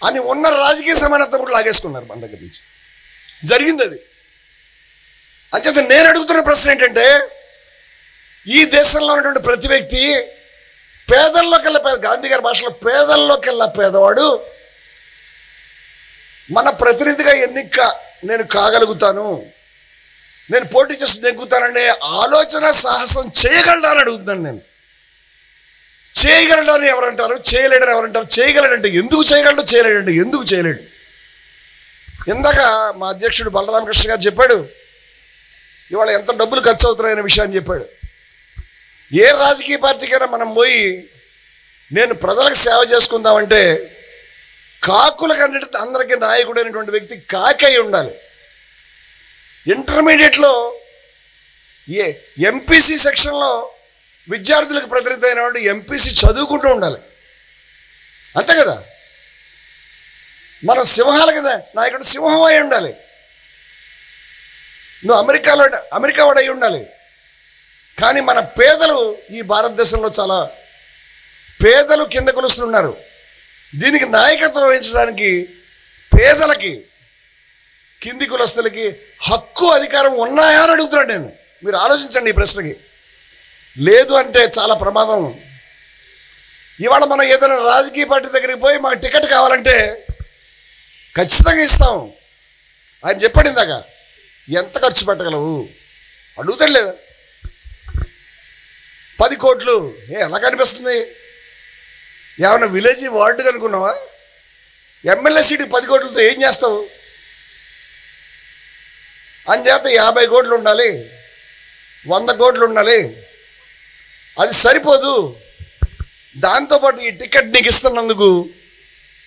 అని ఉన్న రాజకీయ సమానత్వం కూడా లాగేసుకున్నారు మన దగ్గర నుంచి. జరిగింది అది. అంచేత నేను అడుగుతున్న ప్రశ్న ఏంటంటే, ఈ దేశంలో ఉన్నటువంటి ప్రతి వ్యక్తి పేదల్లోకెల్లా గాంధీ గారి భాషలో పేదల్లోకెల్లా పేదవాడు మన ప్రతినిధిగా నేను కాగలుగుతాను, నేను పోటీ చేసి నెగ్గుతాననే ఆలోచన సాహసం చేయగలడా అని అడుగుతున్నాను నేను. చేయగలడని ఎవరంటారు, చేయలేడని ఎవరంటారు? చేయగలడంటే ఎందుకు చేయగలడు, చేయలేడంటే ఎందుకు చేయలేడు? ఇందాక మా అధ్యక్షుడు బలరామకృష్ణ గారు చెప్పాడు, ఇవాళ ఎంత డబ్బులు ఖర్చు అవుతున్నాయనే విషయాన్ని చెప్పాడు. ఏ రాజకీయ పార్టీకైనా మనం పోయి నేను ప్రజలకు సేవ చేసుకుందామంటే కాకులకు అందరికీ నాయకుడు అనేటువంటి వ్యక్తి కాకై ఉండాలి. ఇంటర్మీడియట్లో ఎంపీసీ సెక్షన్లో విద్యార్థులకు ప్రతినిధి అయినటువంటి ఎంపీసీ చదువుకుంటూ ఉండాలి, అంతే కదా. మనం సింహాలకి నాయకుడు సింహం అయి ఉండాలి. నువ్వు అమెరికా వాడు అయి ఉండాలి. కానీ మన పేదలు ఈ భారతదేశంలో చాలా పేదలు కింద కొలుస్తున్నారు. దీనికి నాయకత్వం వహించడానికి పేదలకి, కింది కులస్తులకి హక్కు అధికారం ఉన్నాయా అని అడుగుతున్నాడు నేను. మీరు ఆలోచించండి ఈ ప్రశ్నకి. లేదు అంటే చాలా ప్రమాదం. ఇవాళ మనం ఏదైనా రాజకీయ పార్టీ దగ్గరికి పోయి మాకు టికెట్ కావాలంటే ఖచ్చితంగా ఇస్తాం. ఆయన చెప్పాడు ఇందాక, ఎంత ఖర్చు పెట్టగలవు అడుగుతాడు లేదా? 10 కోట్లు ఎలా కనిపిస్తుంది? ఏమన్నా విలేజ్ వార్డు అనుకున్నావా? ఎమ్మెల్యే సీటుకి 10 కోట్లతో ఏం చేస్తావు? అంచేత 50 కోట్లు ఉండాలి, 100 కోట్లు ఉండాలి. అది సరిపోదు. దాంతోపాటు ఈ టికెట్ నీకు ఇస్తున్నందుకు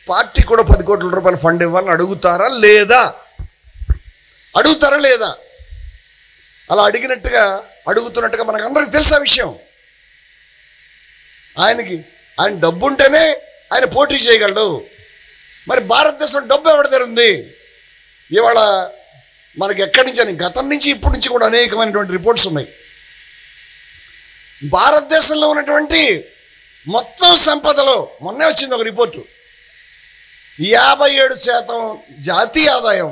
పార్టీ కూడా 10 కోట్ల రూపాయల ఫండ్ ఇవ్వాలని అడుగుతారా లేదా? అలా అడుగుతున్నట్టుగా మనకు అందరికి తెలుసా విషయం. ఆయన డబ్బు ఉంటేనే ఆయన పోటీ చేయగలడు. మరి భారతదేశం డబ్బు ఎవరి దగ్గర ఉంది? ఇవాళ మనకి ఎక్కడి నుంచి అని గతం నుంచి ఇప్పటి నుంచి కూడా అనేకమైనటువంటి రిపోర్ట్స్ ఉన్నాయి. భారతదేశంలో ఉన్నటువంటి మొత్తం సంపదలో మొన్నే వచ్చింది ఒక రిపోర్టు, 57% జాతీయ ఆదాయం,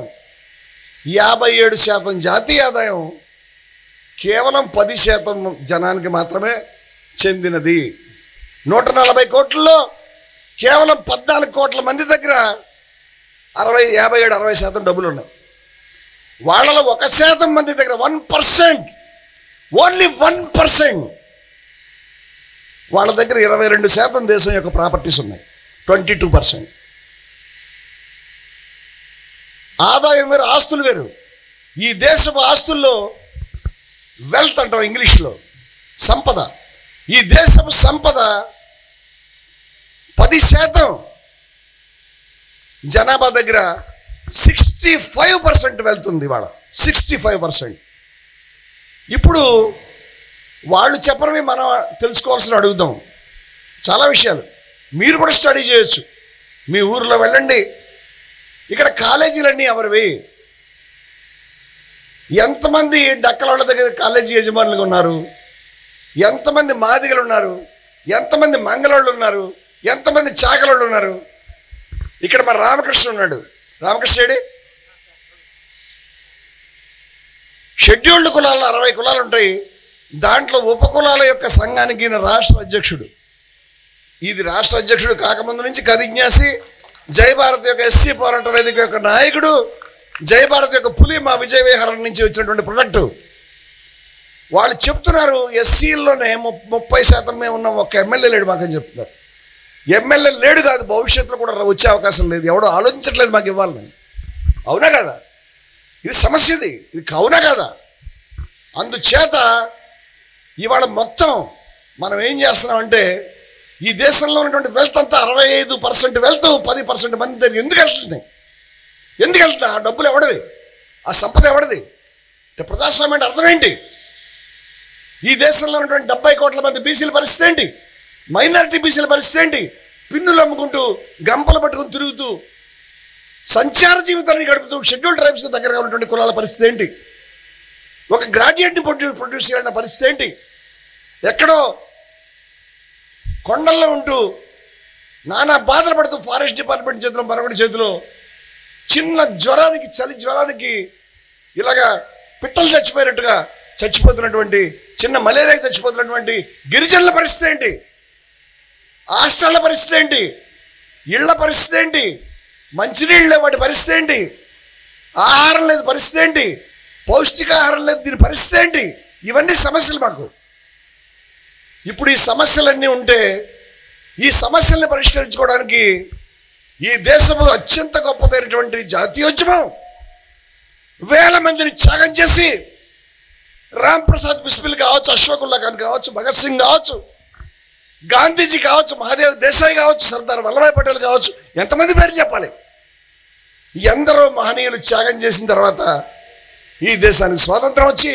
57% జాతీయ ఆదాయం కేవలం 10% జనానికి మాత్రమే చెందినది. 140 కోట్లలో కేవలం 14 కోట్ల మంది దగ్గర 57-60% డబ్బులు ఉన్నాయి. వాళ్ళలో 1% మంది దగ్గర 1%, ఓన్లీ 1% వాళ్ళ దగ్గర 22% దేశం యొక్క ప్రాపర్టీస్ ఉన్నాయి. 22% ఆదాయం వేరు, ఆస్తులు వేరు. ఈ దేశపు ఆస్తుల్లో వెల్త్ అంటాం ఇంగ్లీష్లో, సంపద. ఈ దేశపు సంపద 10% జనాభా దగ్గర 65% వెళ్తుంది. వాళ్ళ 65%. ఇప్పుడు వాళ్ళు చెప్పడమే మనం తెలుసుకోవాల్సిన అడుగుదాం. చాలా విషయాలు మీరు కూడా స్టడీ చేయొచ్చు. మీ ఊరిలో వెళ్ళండి, ఇక్కడ కాలేజీలన్నీ ఎవరివి? ఎంతమంది డక్కల దగ్గర కాలేజీ యజమానులుగా ఉన్నారు? ఎంతమంది మాదిగలు ఉన్నారు? ఎంతమంది మంగళోళ్ళు ఉన్నారు? ఎంతమంది చాకలోళ్ళు ఉన్నారు? ఇక్కడ మన రామకృష్ణ ఉన్నాడు. రామకృష్ణుడి షెడ్యూల్డ్ కులాల్లో 60 కులాలు ఉంటాయి. దాంట్లో ఉపకులాల యొక్క సంఘానికి ఈయన రాష్ట్ర అధ్యక్షుడు. ఇది రాష్ట్ర అధ్యక్షుడు కాకముందు నుంచి కదిజ్ఞాసి, జై భారత్ యొక్క ఎస్సీ పోరాట వేదిక యొక్క నాయకుడు, జై భారత్ యొక్క పులి మా విజయ విహారం నుంచి వచ్చినటువంటి ప్రొడక్టు. వాళ్ళు చెప్తున్నారు ఎస్సీల్లోనే 30% ఉన్న ఒక ఎమ్మెల్యే లేడు మాకని చెప్తున్నారు. ఎమ్మెల్యే లేడు కాదు, భవిష్యత్తులో కూడా వచ్చే అవకాశం లేదు. ఎవడో ఆలోచించట్లేదు మాకు ఇవ్వాలని. అవునా కదా? ఇది సమస్య. ఇది అవునా కదా? అందుచేత ఇవాళ మొత్తం మనం ఏం చేస్తున్నామంటే, ఈ దేశంలో ఉన్నటువంటి వెల్త్ అంతా 65% వెల్త్ 10% మంది దగ్గర ఎందుకు వెళ్తుంది? ఆ డబ్బులు ఎవడివి? ఆ సంపద ఎవడిది? ప్రజాస్వామ్యం అంటే అర్థం ఏంటి? ఈ దేశంలో ఉన్నటువంటి 70 కోట్ల మంది బీసీల పరిస్థితి ఏంటి? మైనారిటీ బీసీల పరిస్థితి ఏంటి? పిన్నులు అమ్ముకుంటూ, గంపలు పట్టుకుని తిరుగుతూ, సంచార జీవితాన్ని గడుపుతూ షెడ్యూల్డ్ ట్రైబ్స్కి దగ్గరగా ఉన్నటువంటి కులాల పరిస్థితి ఏంటి? ఒక గ్రాడ్యుయేట్ని ప్రొడ్యూస్ చేయాలన్న పరిస్థితి ఏంటి? ఎక్కడో కొండల్లో ఉంటూ నానా బాధలు పడుతూ ఫారెస్ట్ డిపార్ట్మెంట్ చేతిలో మరొకటి చేతిలో చిన్న జ్వరానికి, చలి జ్వరానికి ఇలాగా పిట్టలు చచ్చిపోయినట్టుగా చచ్చిపోతున్నటువంటి, చిన్న మలేరియా చచ్చిపోతున్నటువంటి గిరిజనుల పరిస్థితి ఏంటి? హాస్టళ్ల పరిస్థితి ఏంటి? ఇళ్ల పరిస్థితి ఏంటి? మంచినీళ్ళు లేవు, వాటి పరిస్థితి ఏంటి? ఆహారం లేదు పరిస్థితి ఏంటి? పౌష్టికాహారం లేదు, దీని పరిస్థితి ఏంటి? ఇవన్నీ సమస్యలు మాకు. ఇప్పుడు ఈ సమస్యలన్నీ ఉంటే ఈ సమస్యల్ని పరిష్కరించుకోవడానికి ఈ దేశము అత్యంత గొప్పదైనటువంటి జాతీయోద్యమం వేల మందిని త్యాగం చేసి రామ్ ప్రసాద్ బిస్మిల్ కావచ్చు, అశ్వకుల్లా ఖాన్ కావచ్చు, భగత్ సింగ్ కావచ్చు, గాంధీజీ కావచ్చు, మహాదేవ్ దేశాయ్ కావచ్చు, సర్దార్ వల్లభాయ్ పటేల్ కావచ్చు, ఎంతమంది పేరు చెప్పాలి? ఎందరో మహనీయులు త్యాగం చేసిన తర్వాత ఈ దేశానికి స్వాతంత్రం వచ్చి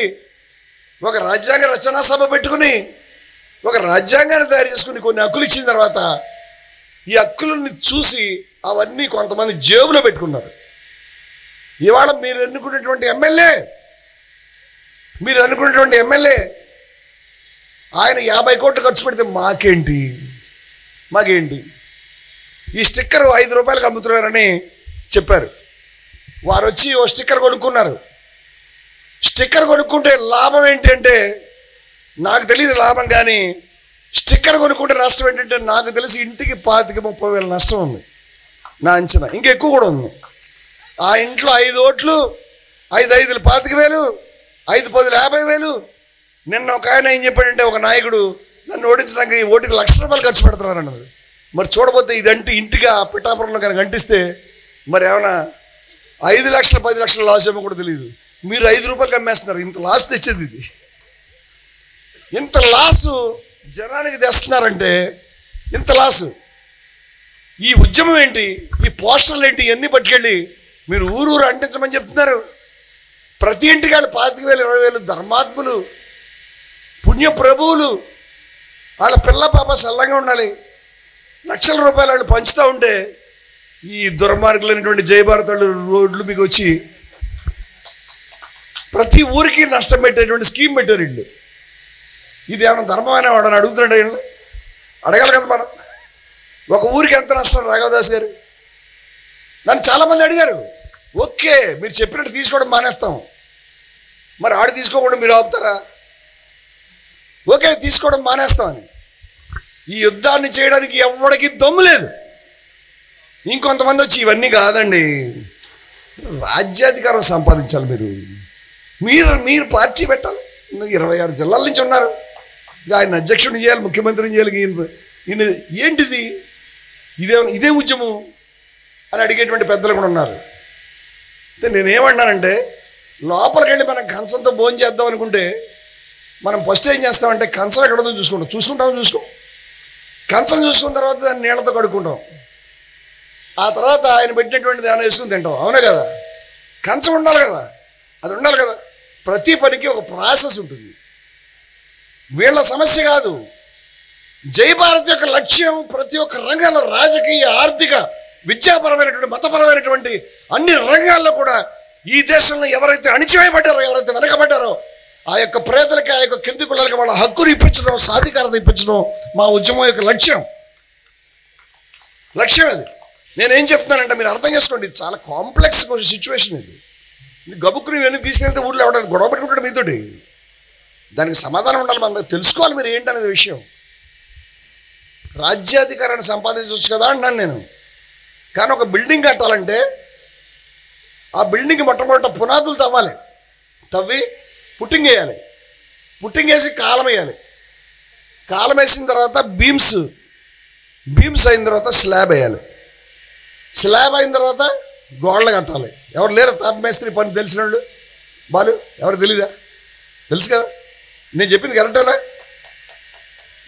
ఒక రాజ్యాంగ రచనా సభ పెట్టుకుని ఒక రాజ్యాంగాన్ని తయారు చేసుకుని కొన్ని హక్కులు ఇచ్చిన తర్వాత ఈ హక్కులని చూసి అవన్నీ కొంతమంది జేబులో పెట్టుకున్నారు. ఇవాళ మీరు ఎన్నుకున్నటువంటి ఎమ్మెల్యే ఆయన 50 కోట్లు ఖర్చు పెడితే మాకేంటి? ఈ స్టిక్కర్ 5 రూపాయలకు అమ్ముతున్నారని చెప్పారు. వారు వచ్చి ఓ స్టిక్కర్ కొనుక్కున్నారు. స్టిక్కర్ కొనుక్కుంటే లాభం ఏంటి అంటే నాకు తెలియదు లాభం, కానీ స్టిక్కర్ కొనుక్కుంటే నష్టం ఏంటంటే నాకు తెలిసి ఇంటికి 25-30 వేల నష్టం ఉంది నా అంచనా, ఇంకెక్కువ కూడా ఉంది. ఆ ఇంట్లో 5 ఓట్లు, 5 5లు 25,000, 5 10లు 50,000. నిన్న ఒక ఆయన ఏం చెప్పాడంటే, ఒక నాయకుడు నన్ను ఓడించడానికి ఓటుకి ₹1,00,000 ఖర్చు పెడుతున్నారు అన్నది. మరి చూడబోతే ఇదంటే ఇంటిగా పిఠాపురంలో కనుక అంటిస్తే మరి ఏమైనా 5 లక్షలు 10 లక్షల లాస్ ఏమో కూడా తెలియదు. మీరు 5 రూపాయలకి అమ్మేస్తున్నారు. ఇంత లాస్ తెచ్చేది ఇది. ఇంత లాసు జనానికి తెస్తున్నారంటే ఇంత లాసు. ఈ ఉద్యమం ఏంటి, ఈ పోస్టర్లు ఏంటి, ఇవన్నీ పట్టుకెళ్ళి మీరు ఊరు అంటించమని చెప్తున్నారు. ప్రతి ఇంటికి వాళ్ళు 25,000 20,000 ధర్మాత్ములు, పుణ్య ప్రభువులు, వాళ్ళ పిల్ల పాప సల్లంగా ఉండాలి. లక్షల రూపాయలు వాళ్ళు పంచుతూ ఉంటే ఈ దుర్మార్గులైనటువంటి జయభారత్ వాళ్ళు రోడ్లు మీకు వచ్చి ప్రతి ఊరికి నష్టం పెట్టేటువంటి స్కీమ్ పెట్టారు వీళ్ళు. ఇది ఏమైనా ధర్మమైన వాడని అడుగుతున్నాడు వీళ్ళు? అడగాలి కదా మనం. ఒక ఊరికి ఎంత నష్టం? రాఘవదాస్ గారు నన్ను చాలామంది అడిగారు. ఓకే, మీరు చెప్పినట్టు తీసుకోవడం మానేస్తాం, మరి ఆడు తీసుకోకుండా మీరు ఆపుతారా? ఓకే, తీసుకోవడం మానేస్తామని. ఈ యుద్ధాన్ని చేయడానికి ఎవరికి దమ్ము లేదు. ఇంకొంతమంది వచ్చి ఇవన్నీ కాదండి, రాజ్యాధికారం సంపాదించాలి, మీరు పార్టీ పెట్టాలి. 26 జిల్లాల నుంచి ఉన్నారు. ఆయన అధ్యక్షుడిని చేయాలి, ముఖ్యమంత్రిని చేయాలి. ఈయన ఏంటిది, ఇదే ఉద్యమం అని అడిగేటువంటి పెద్దలు కూడా ఉన్నారు. నేనేమన్నానంటే, లోపలికి వెళ్ళి మనం కంచంతో భోజనం చేద్దాం అనుకుంటే మనం ఫస్ట్ ఏం చేస్తామంటే కంచం ఎక్కడ ఉందో చూసుకుంటాం. కంచం చూసుకున్న తర్వాత దాన్ని నీళ్ళతో కడుక్కుంటాం. ఆ తర్వాత ఆయన పెట్టినటువంటి దాన్ని వేసుకుని తింటాం. అవునే కదా? కంచం ఉండాలి కదా, అది ఉండాలి కదా. ప్రతి పనికి ఒక ప్రాసెస్ ఉంటుంది. వీళ్ళ సమస్య కాదు. జయభారత్ యొక్క లక్ష్యం ప్రతి ఒక్క రంగంలో, రాజకీయ, ఆర్థిక, విద్యాపరమైనటువంటి, మతపరమైనటువంటి అన్ని రంగాల్లో కూడా ఈ దేశంలో ఎవరైతే అణిచివేయబడ్డారో, ఎవరైతే వెనకబడ్డారో ఆ యొక్క పేదలకి, ఆ యొక్క కింది కులాలకి వాళ్ళ హక్కును ఇప్పించడం, సాధికారత ఇప్పించడం మా ఉద్యమం యొక్క లక్ష్యం అది. నేనేం చెప్తున్నానంటే మీరు అర్థం చేసుకోండి, ఇది చాలా కాంప్లెక్స్ సిచ్యువేషన్. ఇది గబుక్కుని ఇవన్నీ తీసుకెళ్తే ఊళ్ళో ఎవడ గొడవ పెట్టుకుంటాడు మీతోటి. దానికి సమాధానం ఉండాలి, మనం తెలుసుకోవాలి మీరు ఏంటనేది విషయం. రాజ్యాధికారాన్ని సంపాదించవచ్చు కదా అన్నాను నేను. కానీ ఒక బిల్డింగ్ కట్టాలంటే ఆ బిల్డింగ్ మొట్టమొదట పునాదులు తవ్వి పుట్టింగ్ వేయాలి. పుట్టింగ్ వేసి కాలం వేయాలి. కాలం వేసిన తర్వాత బీమ్స్ అయిన తర్వాత స్లాబ్ వేయాలి. స్లాబ్ అయిన తర్వాత గోడలు కట్టాలి. ఎవరు లేరు తాప మేస్త్రి పని తెలిసిన వాళ్ళు? బాలు ఎవరు తెలీదా? తెలుసు కదా, నేను చెప్పింది కరెక్టేనా?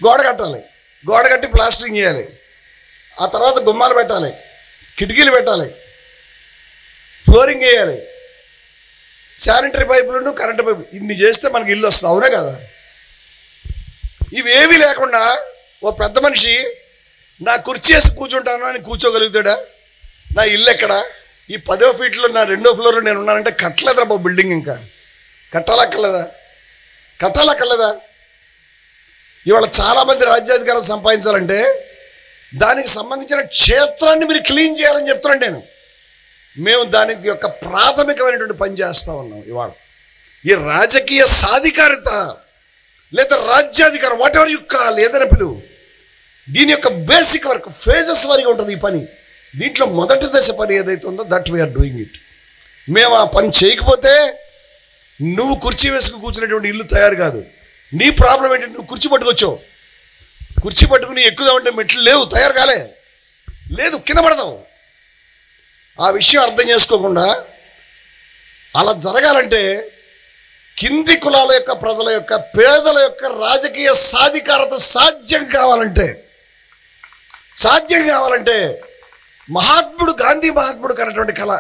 గోడ కట్టాలి, గోడ కట్టి ప్లాస్టరింగ్ చేయాలి. ఆ తర్వాత గుమ్మాలు పెట్టాలి, కిటికీలు పెట్టాలి, ఫ్లోరింగ్ వేయాలి, శానిటరీ పైపులను, కరెంటు పైపులు. ఇన్ని చేస్తే మనకి ఇల్లు వస్తుంది. అవునా కదా? ఇవేమీ లేకుండా ఓ పెద్ద మనిషి నా కుర్చీ వేసి కూర్చుంటాను అని కూర్చోగలుగుతాడా? నా ఇల్లు ఎక్కడ? ఈ 10వ ఫీట్లో నా 2వ ఫ్లోర్లో నేను ఉన్నానంటే కట్టలేదురా బాబు బిల్డింగ్. ఇంకా కట్టాలక్కర్లేదా? ఇవాళ చాలామంది రాజ్యాధికారం సంపాదించాలంటే దానికి సంబంధించిన క్షేత్రాన్ని మీరు క్లీన్ చేయాలని చెప్తున్నాను నేను. మేము దానికి యొక్క ప్రాథమికమైనటువంటి పని చేస్తూ ఉన్నాం. ఇవాళ ఈ రాజకీయ సాధికారత లేదా రాజ్యాధికారం, వాట్ ఎవర్ యు కాల్, ఏదైనా పిలువు, దీని యొక్క బేసిక్ వర్క్ ఫేజెస్ వారిగా ఉంటుంది ఈ పని. దీంట్లో మొదటి దశ పని ఏదైతే ఉందో దట్ వీఆర్ డూయింగ్ ఇట్. మేము ఆ పని చేయకపోతే నువ్వు కుర్చీ వేసుకు కూర్చునేటువంటి ఇల్లు తయారు కాదు. నీ ప్రాబ్లం ఏంటంటే నువ్వు కుర్చీ పట్టుకొచ్చావు, కుర్చీ పట్టుకుని ఎక్కుదామంటే మెట్లు లేవు, తయారు కాలే, లేదు, కింద పడతావు. ఆ విషయం అర్థం చేసుకోకుండా అలా జరగాలంటే కింది కులాల యొక్క, ప్రజల యొక్క, పేదల యొక్క రాజకీయ సాధికారత సాధ్యం కావాలంటే మహాత్ముడు గాంధీ మహాత్ముడు కన్నటువంటి కళ,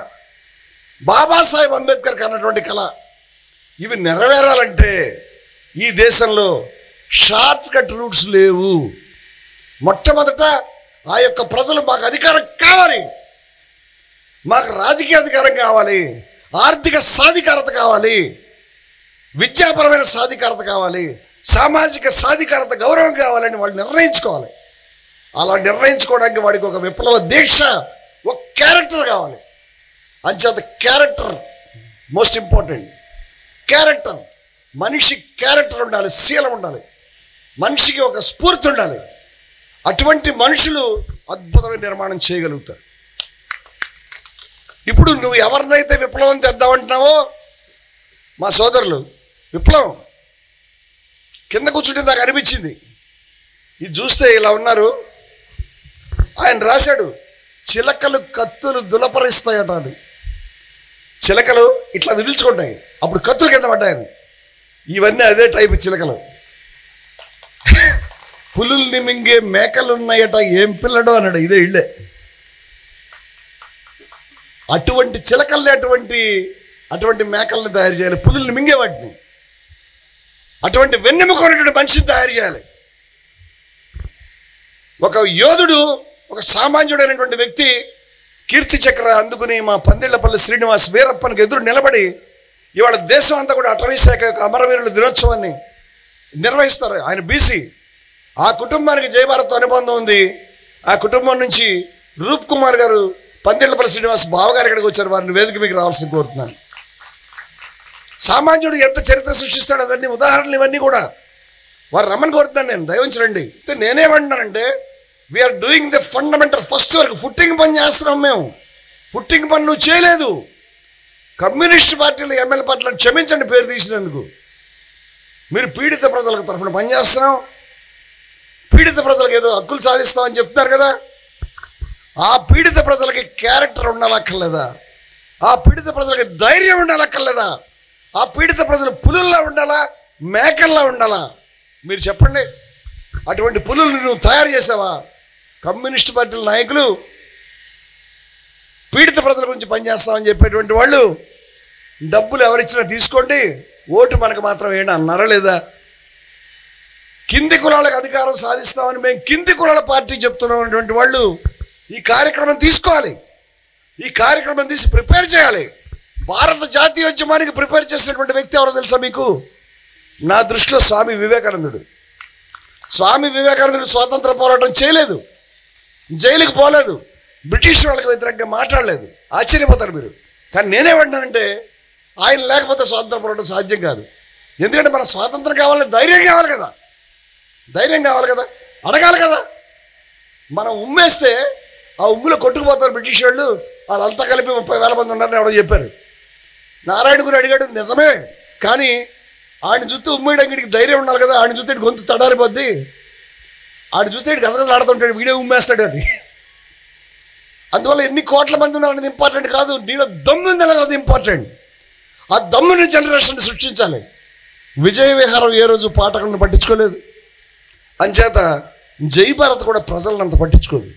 బాబాసాహెబ్ అంబేద్కర్ కన్నటువంటి కళ, ఇవి నెరవేరాలంటే ఈ దేశంలో షార్ట్ కట్ రూట్స్ లేవు. మొట్టమొదట ఆ యొక్క ప్రజలు మాకు అధికారం కావాలి, మాకు రాజకీయ అధికారం కావాలి, ఆర్థిక సాధికారత కావాలి, విద్యాపరమైన సాధికారత కావాలి, సామాజిక సాధికారత, గౌరవం కావాలని వాళ్ళు నిర్ణయించుకోవాలి. అలా నిర్ణయించుకోవడానికి వాడికి ఒక విప్లవ దీక్ష, ఒక క్యారెక్టర్ కావాలి. అంచేత క్యారెక్టర్ మోస్ట్ ఇంపార్టెంట్. క్యారెక్టర్, మనిషి క్యారెక్టర్ ఉండాలి, శీలం ఉండాలి, మనిషికి ఒక స్ఫూర్తి ఉండాలి. అటువంటి మనుషులు అద్భుతమైన నిర్మాణం చేయగలుగుతారు. ఇప్పుడు నువ్వు ఎవరినైతే విప్లవం తెద్దామంటున్నావో, మా సోదరులు విప్లవం కింద కూర్చుంటే నాకు అనిపించింది, ఇది చూస్తే ఇలా ఉన్నారు. ఆయన రాశాడు, చిలకలు కత్తులు దులపరిస్తాయట అని. చిలకలు ఇట్లా విదిల్చుకుంటాయి, అప్పుడు కత్తులు కింద పడ్డాయని. ఇవన్నీ అదే టైపు చిలకలు. పులుల్ని మింగే మేకలున్నాయట, ఏం పిల్లడో అన్నాడు, ఇదే ఇళ్ళే. అటువంటి చిలకల్ని, అటువంటి మేకల్ని తయారు చేయాలి, పులుల్ని మింగే వాటిని. అటువంటి వెన్నెముకటువంటి మనిషిని తయారు చేయాలి. ఒక యోధుడు, ఒక సామాన్యుడైనటువంటి వ్యక్తి కీర్తి చక్ర అందుకుని మా పందిళ్లపల్లి శ్రీనివాస్ వీరప్పనికి ఎదురు నిలబడి ఇవాళ దేశం అంతా కూడా అటవీ శాఖ యొక్క అమరవీరుల దినోత్సవాన్ని నిర్వహిస్తారు. ఆయన బీసీ. ఆ కుటుంబానికి జయభారత్ అనుబంధం ఉంది. ఆ కుటుంబం నుంచి రూప్ కుమార్ గారు, పందిళ్లపల్లి శ్రీనివాస్ బావగారు ఇక్కడికి వచ్చారు. వారిని వేదిక మీకు రావాల్సి కోరుతున్నాను. సామాన్యుడు ఎంత చరిత్ర సృష్టిస్తాడు, అదన్నీ ఉదాహరణలు ఇవన్నీ కూడా వారు రమ్మని కోరుతున్నాను నేను, దయవుంచండి. నేనేమంటున్నానంటే we are doing the fundamental first work. Footing పని చేస్తున్నాం మేము. ఫుట్టింగ్ పని నువ్వు చేయలేదు. కమ్యూనిస్ట్ పార్టీలు, ఎమ్మెల్యే పార్టీలను క్షమించండి పేరు తీసినందుకు. మీరు పీడిత ప్రజలకు తరఫున పనిచేస్తున్నాం, పీడిత ప్రజలకు ఏదో హక్కులు సాధిస్తామని చెప్తున్నారు కదా. ఆ పీడిత ప్రజలకి క్యారెక్టర్ ఉండాలక్కర్లేదా? ఆ పీడిత ప్రజలకి ధైర్యం ఉండాలక్కర్లేదా? ఆ పీడిత ప్రజలు పులుల్లా ఉండాలా, మేకల్లా ఉండాలా? మీరు చెప్పండి. అటువంటి పులుల్ని నువ్వు తయారు చేసావా? కమ్యూనిస్ట్ పార్టీల నాయకులు పీడిత ప్రజల గురించి పనిచేస్తామని చెప్పేటువంటి వాళ్ళు డబ్బులు ఎవరిచ్చినా తీసుకోండి, ఓటు మనకు మాత్రం ఏంటి అన్నారా లేదా? కింది కులాలకు అధికారం సాధిస్తామని మేము కింది కులాల పార్టీ చెప్తున్నటువంటి వాళ్ళు ఈ కార్యక్రమం తీసుకోవాలి. ఈ కార్యక్రమం తీసి ప్రిపేర్ చేయాలి. భారత జాతీయోద్యమానికి ప్రిపేర్ చేసినటువంటి వ్యక్తి ఎవరో తెలుసా మీకు? నా దృష్టిలో స్వామి వివేకానందుడు. స్వామి వివేకానందుడు స్వాతంత్ర పోరాటం చేయలేదు, జైలుకి పోలేదు, బ్రిటిష్ వాళ్ళకి వ్యతిరేకంగా మాట్లాడలేదు. ఆశ్చర్యపోతారు మీరు. కానీ నేనేమంటానంటే ఆయన లేకపోతే స్వాతంత్ర పోరాటం సాధ్యం కాదు. ఎందుకంటే మన స్వాతంత్రం కావాలంటే ధైర్యం కావాలి కదా, ధైర్యం కావాలి కదా, అడగాలి కదా. మనం ఉమ్మేస్తే ఆ ఉమ్ములో కొట్టుకుపోతారు బ్రిటిష్ వాళ్ళు. వాళ్ళంతా కలిపి 30,000 మంది ఉన్నారని ఎవడో చెప్పారు. నారాయణ గురు అడిగాడు, నిజమే. కానీ ఆయన చూస్తే ఉమ్మేయడానికి ధైర్యం ఉండాలి కదా. ఆయన చూస్తే గొంతు తడారిపోద్ది, ఆయన చూస్తే గసగసలు ఆడుతుంటాడు, వీడే ఉమ్మేస్తాడు అని. అందువల్ల ఎన్ని కోట్ల మంది ఉన్నారనేది ఇంపార్టెంట్ కాదు, నీలో దమ్ము ఉంది అనేది ఇంపార్టెంట్. ఆ దమ్ముని జనరేషన్ సృష్టించాలి. విజయ విహారం ఏ రోజు పాఠకులను పట్టించుకోలేదు. అంచేత జయభారత్ కూడా ప్రజలను అంత పట్టించుకోదు.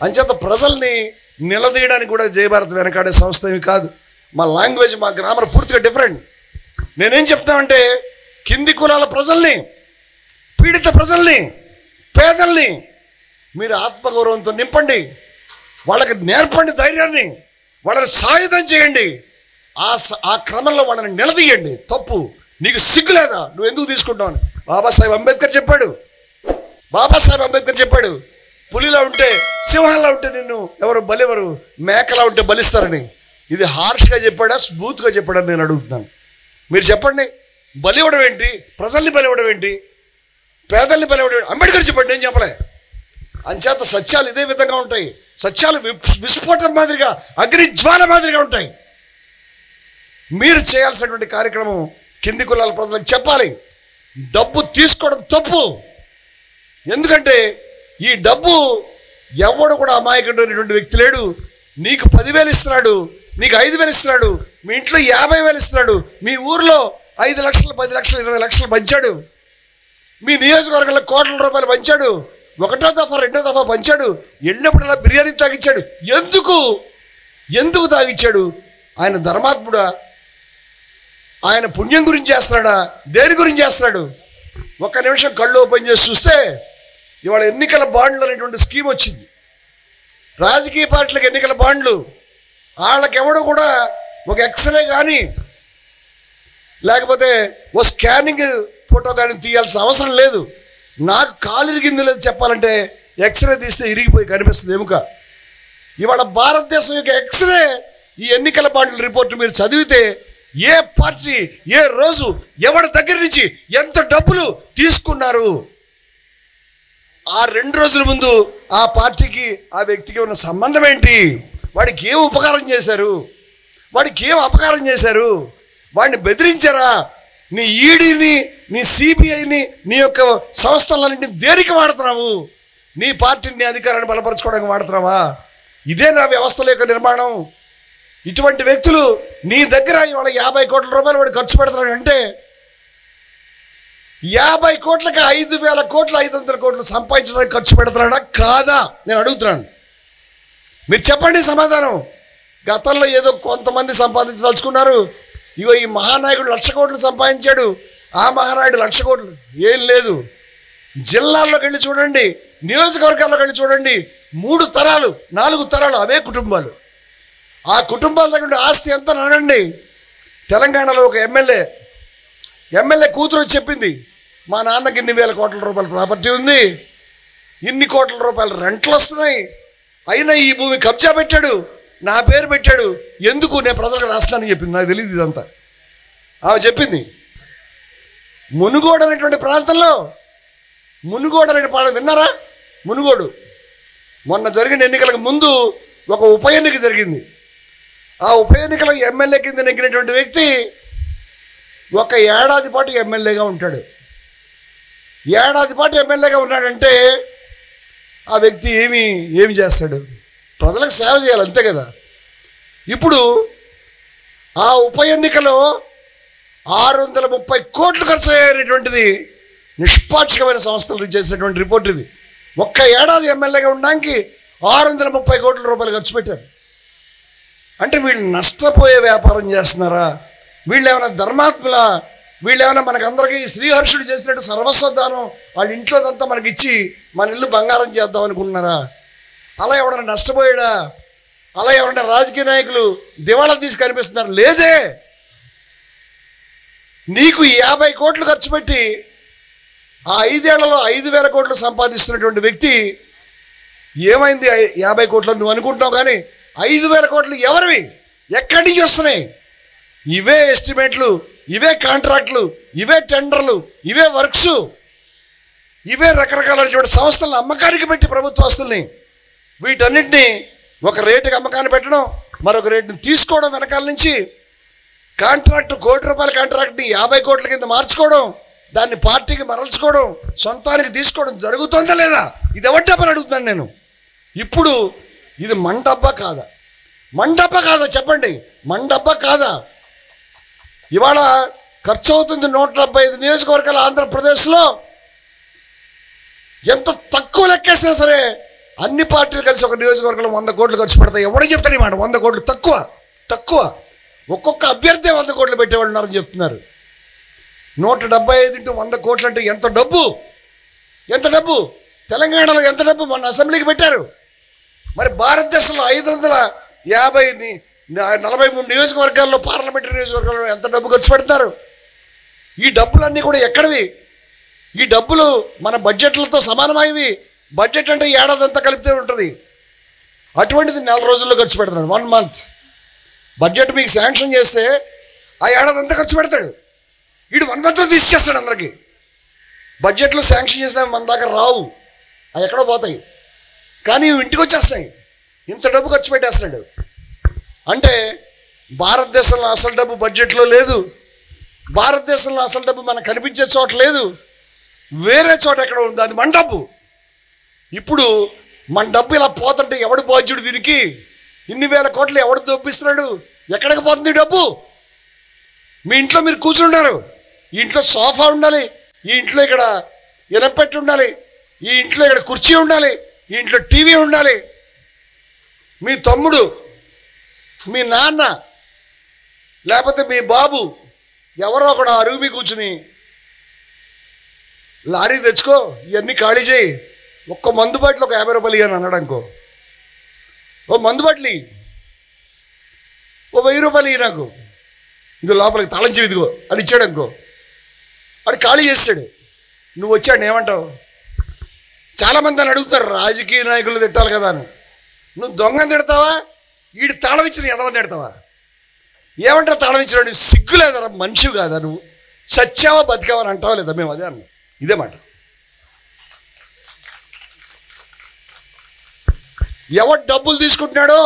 అంచేత ప్రజల్ని నిలదీయడానికి కూడా జయభారత్ వెనకాడే సంస్థ ఏమి కాదు. మా లాంగ్వేజ్, మా గ్రామర్ పూర్తిగా డిఫరెంట్. నేనేం చెప్తానంటే కింది కులాల ప్రజల్ని, పీడిత ప్రజల్ని, పేదల్ని మీరు ఆత్మగౌరవంతో నింపండి, వాళ్ళకి నేర్పండి ధైర్యాన్ని, వాళ్ళని సాయుధం చేయండి. ఆ క్రమంలో వాళ్ళని నిలదీయండి. తప్పు నీకు సిగ్గులేదా? నువ్వు ఎందుకు తీసుకుంటావు అని బాబాసాహెబ్ అంబేద్కర్ చెప్పాడు. బాబాసాహెబ్ అంబేద్కర్ చెప్పాడు, పులిలా ఉంటే సింహాలా ఉంటే నిన్ను బలివరు, మేకలా ఉంటే బలిస్తారని. ఇది హార్ష్గా చెప్పాడా, స్మూత్గా చెప్పాడని నేను అడుగుతున్నాను. మీరు చెప్పండి. బలివ్వడం ఏంటి? ప్రజల్ని బలివ్వడం ఏంటి? పేదల్ని బలివ్వడం ఏంటి? అంబేద్కర్ చెప్పండి, నేను చెప్పలే. అంచేత సత్యాలు ఇదే విధంగా ఉంటాయి. సత్యాలు విస్ఫోటం మాదిరిగా, అగ్ని జ్వాల మాదిరిగా ఉంటాయి. మీరు చేయాల్సినటువంటి కార్యక్రమం కింది కులాల ప్రజలకు చెప్పాలి. డబ్బు తీసుకోవడం తప్పు. ఎందుకంటే ఈ డబ్బు ఎవడు కూడా అమాయకుడైనటువంటి వ్యక్తి లేడు. నీకు 10,000 ఇస్తున్నాడు, నీకు 5,000 ఇస్తున్నాడు, మీ ఇంట్లో 50,000 ఇస్తున్నాడు, మీ ఊర్లో 5 లక్షలు, 10 లక్షలు, 20 లక్షలు పంచాడు, మీ నియోజకవర్గంలో కోట్ల రూపాయలు పంచాడు, 1వ దఫా 2వ దఫా పంచాడు, వెళ్ళినప్పుడల్లా బిర్యానీ తాగిచ్చాడు. ఎందుకు తాగిచ్చాడు? ఆయన ధర్మాత్ముడా? ఆయన పుణ్యం గురించి చేస్తున్నాడా? దేని గురించి చేస్తున్నాడు? ఒక్క నిమిషం కళ్ళు ఓపెన్ చేసి చూస్తే ఇవాళ ఎన్నికల బాండ్లు అనేటువంటి స్కీమ్ వచ్చింది. రాజకీయ పార్టీలకు ఎన్నికల బాండ్లు. వాళ్ళకెవడో కూడా ఒక ఎక్స్రే కానీ లేకపోతే ఓ స్కానింగ్ ఫోటో కానీ తీయాల్సిన అవసరం లేదు. నాకు కాలు ఇరిగింది లేదు చెప్పాలంటే ఎక్స్రే తీస్తే ఇరిగిపోయి కనిపిస్తుంది ఎముక. ఇవాళ భారతదేశం యొక్క ఎక్స్రే ఈ ఎన్నికల బాండ్ల రిపోర్టు మీరు చదివితే ఏ పార్టీ ఏ రోజు ఎవరి దగ్గర నుంచి ఎంత డబ్బులు తీసుకున్నారు, ఆ 2 రోజుల ముందు ఆ పార్టీకి ఆ వ్యక్తికి ఉన్న సంబంధం ఏంటి, వాడికి ఏం ఉపకారం చేశారు, వాడికి ఏం అపకారం చేశారు, వాడిని బెదిరించారా, నీ ఈడీని నీ సిబిఐని నీ యొక్క సంస్థలన్నింటినీ దేనికి వాడుతున్నావు, నీ పార్టీని నీ అధికారాన్ని బలపరచుకోవడానికి వాడుతున్నావా? ఇదే నా వ్యవస్థల యొక్క నిర్మాణం. ఇటువంటి వ్యక్తులు నీ దగ్గర ఇవాళ 50 కోట్ల రూపాయలు వాడు ఖర్చు పెడతాడంటే 50 కోట్లకి 5,000 కోట్లు 500 కోట్లు సంపాదించడానికి ఖర్చు పెడతాడా కాదా నేను అడుగుతున్నాను. మీరు చెప్పండి సమాధానం. గతంలో ఏదో కొంతమంది సంపాదించదలుచుకున్నారు. ఇగో ఈ మహానాయకుడు 1,00,000 కోట్లు సంపాదించాడు, ఆ మహానాయుడు 1,00,000 కోట్లు. ఏం లేదు. జిల్లాల్లోకి వెళ్ళి చూడండి, నియోజకవర్గాల్లోకి వెళ్ళి చూడండి, 3 తరాలు 4 తరాలు అవే కుటుంబాలు. ఆ కుటుంబాల దగ్గర ఆస్తి ఎంత అనండి. తెలంగాణలో ఒక ఎమ్మెల్యే కూతురు చెప్పింది, మా నాన్నకి ఇన్ని వేల కోట్ల రూపాయల ప్రాపర్టీ ఉంది, ఇన్ని కోట్ల రూపాయల రెంట్లు వస్తున్నాయి, అయినా ఈ భూమి కబ్జా పెట్టాడు, నా పేరు పెట్టాడు, ఎందుకు నేను ప్రజలకు రాస్తానని చెప్పింది. నాకు తెలియదు ఇదంతా, ఆమె చెప్పింది. మునుగోడు అనేటువంటి ప్రాంతంలో, మునుగోడు అనే ప్రాంతం విన్నారా? మునుగోడు మొన్న జరిగిన ఎన్నికలకు ముందు ఒక ఉప ఎన్నిక జరిగింది. ఆ ఉప ఎన్నికలో ఎమ్మెల్యే కింద నెగ్గినటువంటి వ్యక్తి 1 ఏడాది పాటు ఎమ్మెల్యేగా ఉంటాడు. ఏడాది పాటు ఎమ్మెల్యేగా ఉన్నాడంటే ఆ వ్యక్తి ఏమి చేస్తాడు? ప్రజలకు సేవ చేయాలి, అంతే కదా. ఇప్పుడు ఆ ఉప ఎన్నికలో 630 కోట్లు ఖర్చు అయ్యేటువంటిది నిష్పాక్షికమైన సంస్థలు చేసినటువంటి రిపోర్ట్ ఇది. 1 ఏడాది ఎమ్మెల్యేగా ఉండడానికి 630 కోట్ల రూపాయలు ఖర్చు పెట్టారు. అంటే వీళ్ళు నష్టపోయే వ్యాపారం చేస్తున్నారా? వీళ్ళు ఏమైనా ధర్మాత్ములా? వీళ్ళు ఏమైనా మనకందరికీ శ్రీహర్షుడు చేసినట్టు సర్వస్వదానం వాళ్ళ ఇంట్లోదంతా మనకి ఇచ్చి మన ఇల్లు బంగారం చేద్దాం అనుకుంటున్నారా? అలా ఎవడన్నా నష్టపోయాడా? అలా ఎవరైనా రాజకీయ నాయకులు దివాళా తీసి కనిపిస్తున్నారు? లేదే. నీకు 50 కోట్లు ఖర్చు పెట్టి ఆ 5 ఏళ్లలో 5,000 కోట్లు సంపాదిస్తున్నటువంటి వ్యక్తి ఏమైంది? 50 కోట్లు నువ్వు అనుకుంటున్నావు, కానీ 5,000 కోట్లు ఎవరివి? ఎక్కడి నుంచి వస్తున్నాయి? ఇవే ఎస్టిమేట్లు, ఇవే కాంట్రాక్ట్లు, ఇవే టెండర్లు, ఇవే వర్క్స్, ఇవే రకరకాలైనటువంటి సంస్థలను అమ్మకానికి పెట్టి ప్రభుత్వ ఆస్తుల్ని వీటన్నిటినీ ఒక రేటుకి అమ్మకాన్ని పెట్టడం, మరొక రేటుని తీసుకోవడం, వెనకాల నుంచి కాంట్రాక్ట్ 1 కోటి రూపాయల కాంట్రాక్ట్ని 50 కోట్ల కింద మార్చుకోవడం, దాన్ని పార్టీకి మరల్చుకోవడం, సొంతానికి తీసుకోవడం జరుగుతుందా లేదా? ఇది ఎవరి డబ్బని అడుగుతున్నాను నేను. ఇప్పుడు ఇది మండబ్బా కాదా? మండబ్బా కాదా చెప్పండి? మండబ్బా కాదా? ఇవాళ ఖర్చు అవుతుంది 175 నియోజకవర్గాలు ఆంధ్రప్రదేశ్లో. ఎంత తక్కువ లెక్కేసినా సరే అన్ని పార్టీలు కలిసి ఒక నియోజకవర్గంలో 100 కోట్లు ఖర్చు పెడతాయి. ఎవడో చెప్తాడు ఈ మాట, 100 కోట్లు తక్కువ. ఒక్కొక్క అభ్యర్థి 100 కోట్లు పెట్టేవాళ్ళు ఉన్నారని చెప్తున్నారు. 175 into 100 కోట్లు అంటే ఎంత డబ్బు? తెలంగాణలో ఎంత డబ్బు మొన్న అసెంబ్లీకి పెట్టారు. మరి భారతదేశంలో 543 నియోజకవర్గాల్లో, పార్లమెంటరీ నియోజకవర్గాల్లో ఎంత డబ్బు ఖర్చు పెడతారు? ఈ డబ్బులన్నీ కూడా ఎక్కడివి? ఈ డబ్బులు మన బడ్జెట్లతో సమానమైనవి. బడ్జెట్ అంటే ఏడాది అంతా కలిపితే ఉంటుంది. అటువంటిది 4 రోజుల్లో ఖర్చు పెడతాడు. 1 month బడ్జెట్ మీకు శాంక్షన్ చేస్తే ఆ ఏడాది అంతా ఖర్చు పెడతాడు. వీడు 1 monthలో తీసుచేస్తాడు అందరికి. బడ్జెట్లో శాంక్షన్ చేసినా మన దాకా రావు, అవి ఎక్కడో పోతాయి, కానీ ఇంటికి వచ్చేస్తాయి. ఇంత డబ్బు ఖర్చు పెట్టేస్తాడు. అంటే భారతదేశంలో అసలు డబ్బు బడ్జెట్లో లేదు. భారతదేశంలో అసలు డబ్బు మనకు కనిపించే చోట లేదు, వేరే చోట ఎక్కడ ఉంది, అది మన డబ్బు. ఇప్పుడు మన డబ్బు ఇలా పోతుంటే ఎవడు బాధ్యుడు దీనికి? ఇన్ని వేల కోట్లు ఎవడు దొప్పిస్తున్నాడు? ఎక్కడికి పోతుంది డబ్బు? మీ ఇంట్లో మీరు కూర్చుంటారు, ఈ ఇంట్లో సోఫా ఉండాలి, ఈ ఇంట్లో ఇక్కడ ఇనపెట్టి ఉండాలి, ఈ ఇంట్లో ఇక్కడ కుర్చీ ఉండాలి, ఈ ఇంట్లో టీవీ ఉండాలి. మీ తమ్ముడు, మీ నాన్న, లేకపోతే మీ బాబు ఎవరో ఒకడు అరుగు మీ కూర్చుని లారీ తెచ్చుకో, ఇవన్నీ ఖాళీ చేయి, ఒక్క మందు బాటిల్ ఒక 50 రూపాయలు ఇవ్వని అన్నాడు అనుకో. ఓ మందు బాటిల్ ఓ 1000 రూపాయలు ఇవ్వ నాకు, ఇదిగో లోపలికి తాళం చెవి ఇదిగో అని ఇచ్చాడు అనుకో. వాడు ఖాళీ చేస్తాడు. నువ్వు వచ్చాడు ఏమంటావు? చాలామంది అని అడుగుతారు, రాజకీయ నాయకులు తిట్టాలి కదా అని. నువ్వు దొంగని తిడతావా, వీడు తాళం ఇచ్చిన ఎదవని తిడతావా? ఏమంటావు? తాళం ఇచ్చినాడు సిగ్గు లేదరా, మనిషి కాదా నువ్వు? సచ్చావా బతికావా అని అంటావా లేదా? మేము అదే అన్నాం. ఇదే మాట. ఎవడు డబ్బులు తీసుకుంటున్నాడో,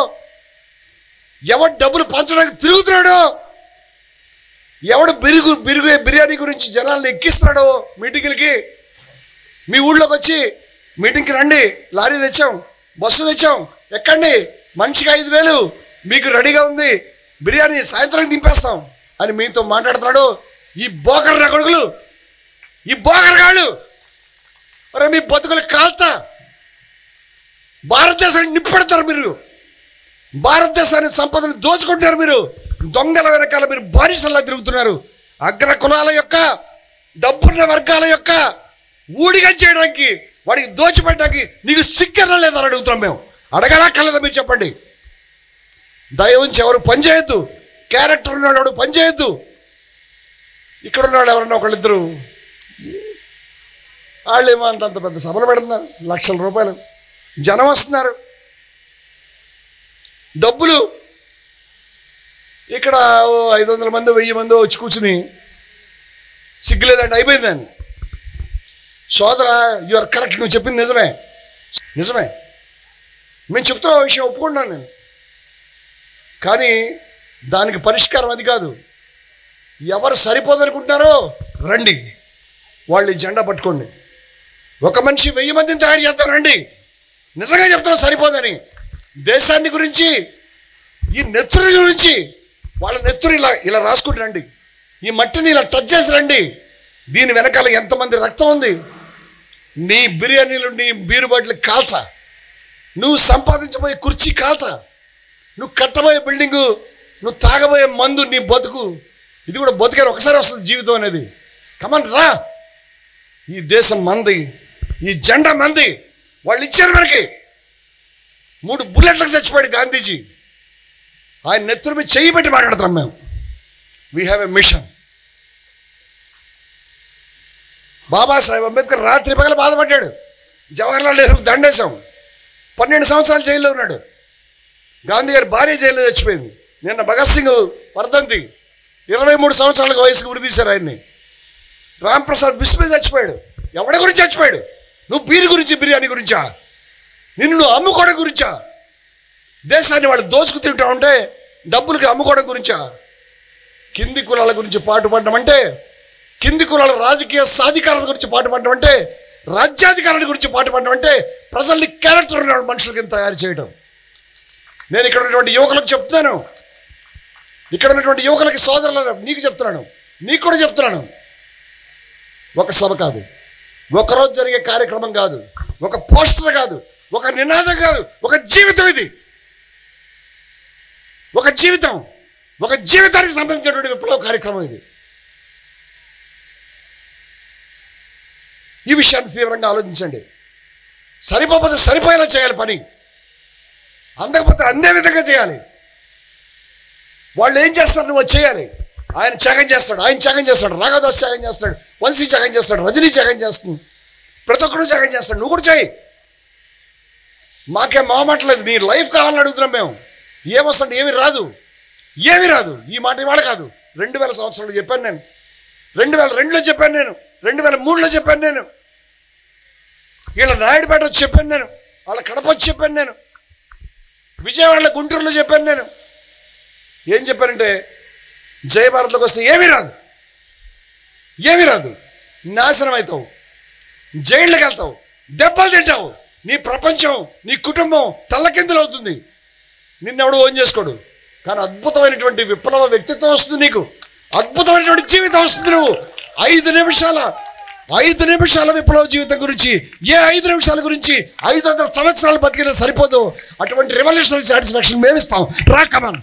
ఎవడు డబ్బులు పంచడానికి తిరుగుతున్నాడో, ఎవడు బిర్యానీ గురించి జనాలను ఎక్కిస్తున్నాడో మీటింగులకి, మీ ఊళ్ళోకి వచ్చి మీటింగ్కి రండి, లారీ తెచ్చాం, బస్సు తెచ్చాం, ఎక్కండి, మనిషికి 5000 మీకు రెడీగా ఉంది, బిర్యానీ సాయంత్రం దింపేస్తాం అని మీతో మాట్లాడుతున్నాడు. ఈ బోకర్ నా కొడుకులు, ఈ బోకరగాళ్ళు, మరి మీ బతుకులు కాల్చా భారతదేశాన్ని నిప్పెడతారు మీరు. భారతదేశాన్ని సంపదను దోచుకుంటున్నారు మీరు. దొంగల వెనకాల మీరు బానిసల్లా తిరుగుతున్నారు. అగ్ర కులాల యొక్క, డబ్బున్న వర్గాల యొక్క ఊడిగా చేయడానికి, వాడికి దోచిపెట్టడానికి నీకు సిగ్గన లేదని అడుగుతున్నాం మేము. అడగనక్కర్లేదా మీరు చెప్పండి. దయ ఉంచి ఎవరు పని చేయొద్దు, క్యారెక్టర్ ఉన్నాడు ఎవడు పని చేయొద్దు. ఇక్కడ ఉన్నాడు ఎవరన్నా ఒకళ్ళిద్దరు, వాళ్ళేమో అంత పెద్ద సభలు పెడుతున్నారు, లక్షల రూపాయలు జనం వస్తున్నారు, డబ్బులు ఇక్కడ 500 మంది 1000 మంది వచ్చి కూర్చుని సిగ్గులేదండి అయిపోయిందని. సోదరా, యు ఆర్ కరెక్ట్, నువ్వు చెప్పింది నిజమే, నిజమే, మేము చెప్తున్న విషయం ఒప్పుకున్నాను నేను. కానీ దానికి పరిష్కారం అది కాదు. ఎవరు సరిపోదనుకుంటున్నారో రండి, వాళ్ళు జెండా పట్టుకోండి. ఒక మనిషి 1000 మందిని తయారు చేస్తారు రండి. నిజంగా చెప్తున్నా సరిపోదని. దేశాన్ని గురించి, ఈ నెత్తురి గురించి, వాళ్ళ నెత్తురు ఇలా రాసుకుని రండి. ఈ మట్టిని ఇలా టచ్ చేసి రండి. దీని వెనకాల ఎంతమంది రక్తం ఉంది. నీ బిర్యానీలు, నీ బీరు బాటిల్ కాల్చా, నువ్వు సంపాదించబోయే కుర్చీ కాల్చా, నువ్వు కట్టబోయే బిల్డింగు, నువ్వు తాగబోయే మందు, నీ బతుకు, ఇది కూడా బతుకారు ఒకసారి వస్తుంది జీవితం అనేది. కమన్ రా, ఈ దేశం మంది, ఈ జెండా మంది. వాళ్ళు ఇచ్చారు మనకి. 3 బుల్లెట్లకు చచ్చిపోయాడు గాంధీజీ. ఆయన నెత్తురు మీద చెయ్యి పెట్టి మాట్లాడుతున్నాం మేము. We have a mission. Babasaheb Ambedkar రాత్రి పగల బాధపడ్డాడు. జవహర్లాల్ నెహ్రూ దండేశాం. 12 సంవత్సరాలు జైల్లో ఉన్నాడు. గాంధీ గారి భార్య జైల్లో చచ్చిపోయింది. నిన్న భగత్ సింగ్ వర్ధంతి, 23 సంవత్సరాలకు వయసుకు ఉరి తీశారు ఆయన్ని. రాంప్రసాద్ బిస్మిల్ చచ్చిపోయాడు. ఎవడి గురించి చచ్చిపోయాడు? నువ్వు బీరు గురించి, బిర్యానీ గురించా? నిన్ను నువ్వు అమ్ముకోవడం గురించా? దేశాన్ని వాళ్ళు దోచుకు తింటా ఉంటే డబ్బులకి అమ్ముకోవడం గురించా? కింది కులాల గురించి పాటుపడడం అంటే, కింది కులాల రాజకీయ సాధికారత గురించి పాటుపడడం అంటే, రాజ్యాధికారాల గురించి పాటుపడడం అంటే, ప్రజల్ని క్యారెక్టర్ ఉన్న మనుషులకి తయారు చేయడం. నేను ఇక్కడ ఉన్నటువంటి యువకులకు చెప్తున్నాను, ఇక్కడ ఉన్నటువంటి యువకులకి సోదరులను నీకు చెప్తున్నాను, నీకు కూడా చెప్తున్నాను. ఒక సభ కాదు, ఒకరోజు జరిగే కార్యక్రమం కాదు, ఒక పోస్టర్ కాదు, ఒక నినాదం కాదు, ఒక జీవితం. ఇది ఒక జీవితం, ఒక జీవితానికి సంబంధించినటువంటి విప్లవ కార్యక్రమం ఇది. ఈ విషయాన్ని తీవ్రంగా ఆలోచించండి. సరిపోతే సరిపోయేలా చేయాలి పని, అందకపోతే అందే విధంగా చేయాలి. వాళ్ళు ఏం చేస్తారు నువ్వు చేయాలి. ఆయన త్యాగం చేస్తాడు, ఆయన త్యాగం చేస్తాడు, రాఘవదాస్ త్యాగం చేస్తాడు, వంశీ త్యాగం చేస్తాడు, రజనీ త్యాగం చేస్తుంది, ప్రతి ఒక్కరు త్యాగం చేస్తాడు. నువ్వు కూడా చేయి. మాకేం మొహమాటలేదు, నీ లైఫ్ కావాలని అడుగుతున్నాం మేము. ఏమొస్తుంది? ఏమి రాదు, ఏమి రాదు. ఈ మాట ఇవాళ కాదు, 2000 సంవత్సరాలు చెప్పాను నేను, 2002లో చెప్పాను నేను, 2003లో చెప్పాను నేను, వీళ్ళ నాయుడుపేట వచ్చి చెప్పాను నేను, వాళ్ళ కడప వచ్చి చెప్పాను నేను, విజయవాడలో గుంటూరులో చెప్పాను నేను. ఏం చెప్పానంటే జయభారత్లోకి వస్తే ఏమీ రాదు, ఏమీ రాదు, నాశనం అవుతావు, జైళ్ళకి వెళ్తావు, దెబ్బలు తింటావు, నీ ప్రపంచం నీ కుటుంబం తల్లకిందులు అవుతుంది, నిన్నెవడు ఓన్ చేసుకోడు. కానీ అద్భుతమైనటువంటి విప్లవ వ్యక్తిత్వం వస్తుంది నీకు, అద్భుతమైనటువంటి జీవితం వస్తుంది. నువ్వు 5 నిమిషాల విప్లవ జీవితం గురించి, ఏ 5 నిమిషాల గురించి 500 సంవత్సరాలు బతికినా సరిపోదు. అటువంటి రెవల్యూషనరీ సాటిస్ఫాక్షన్ మేమిస్తాం. రా కమాన్,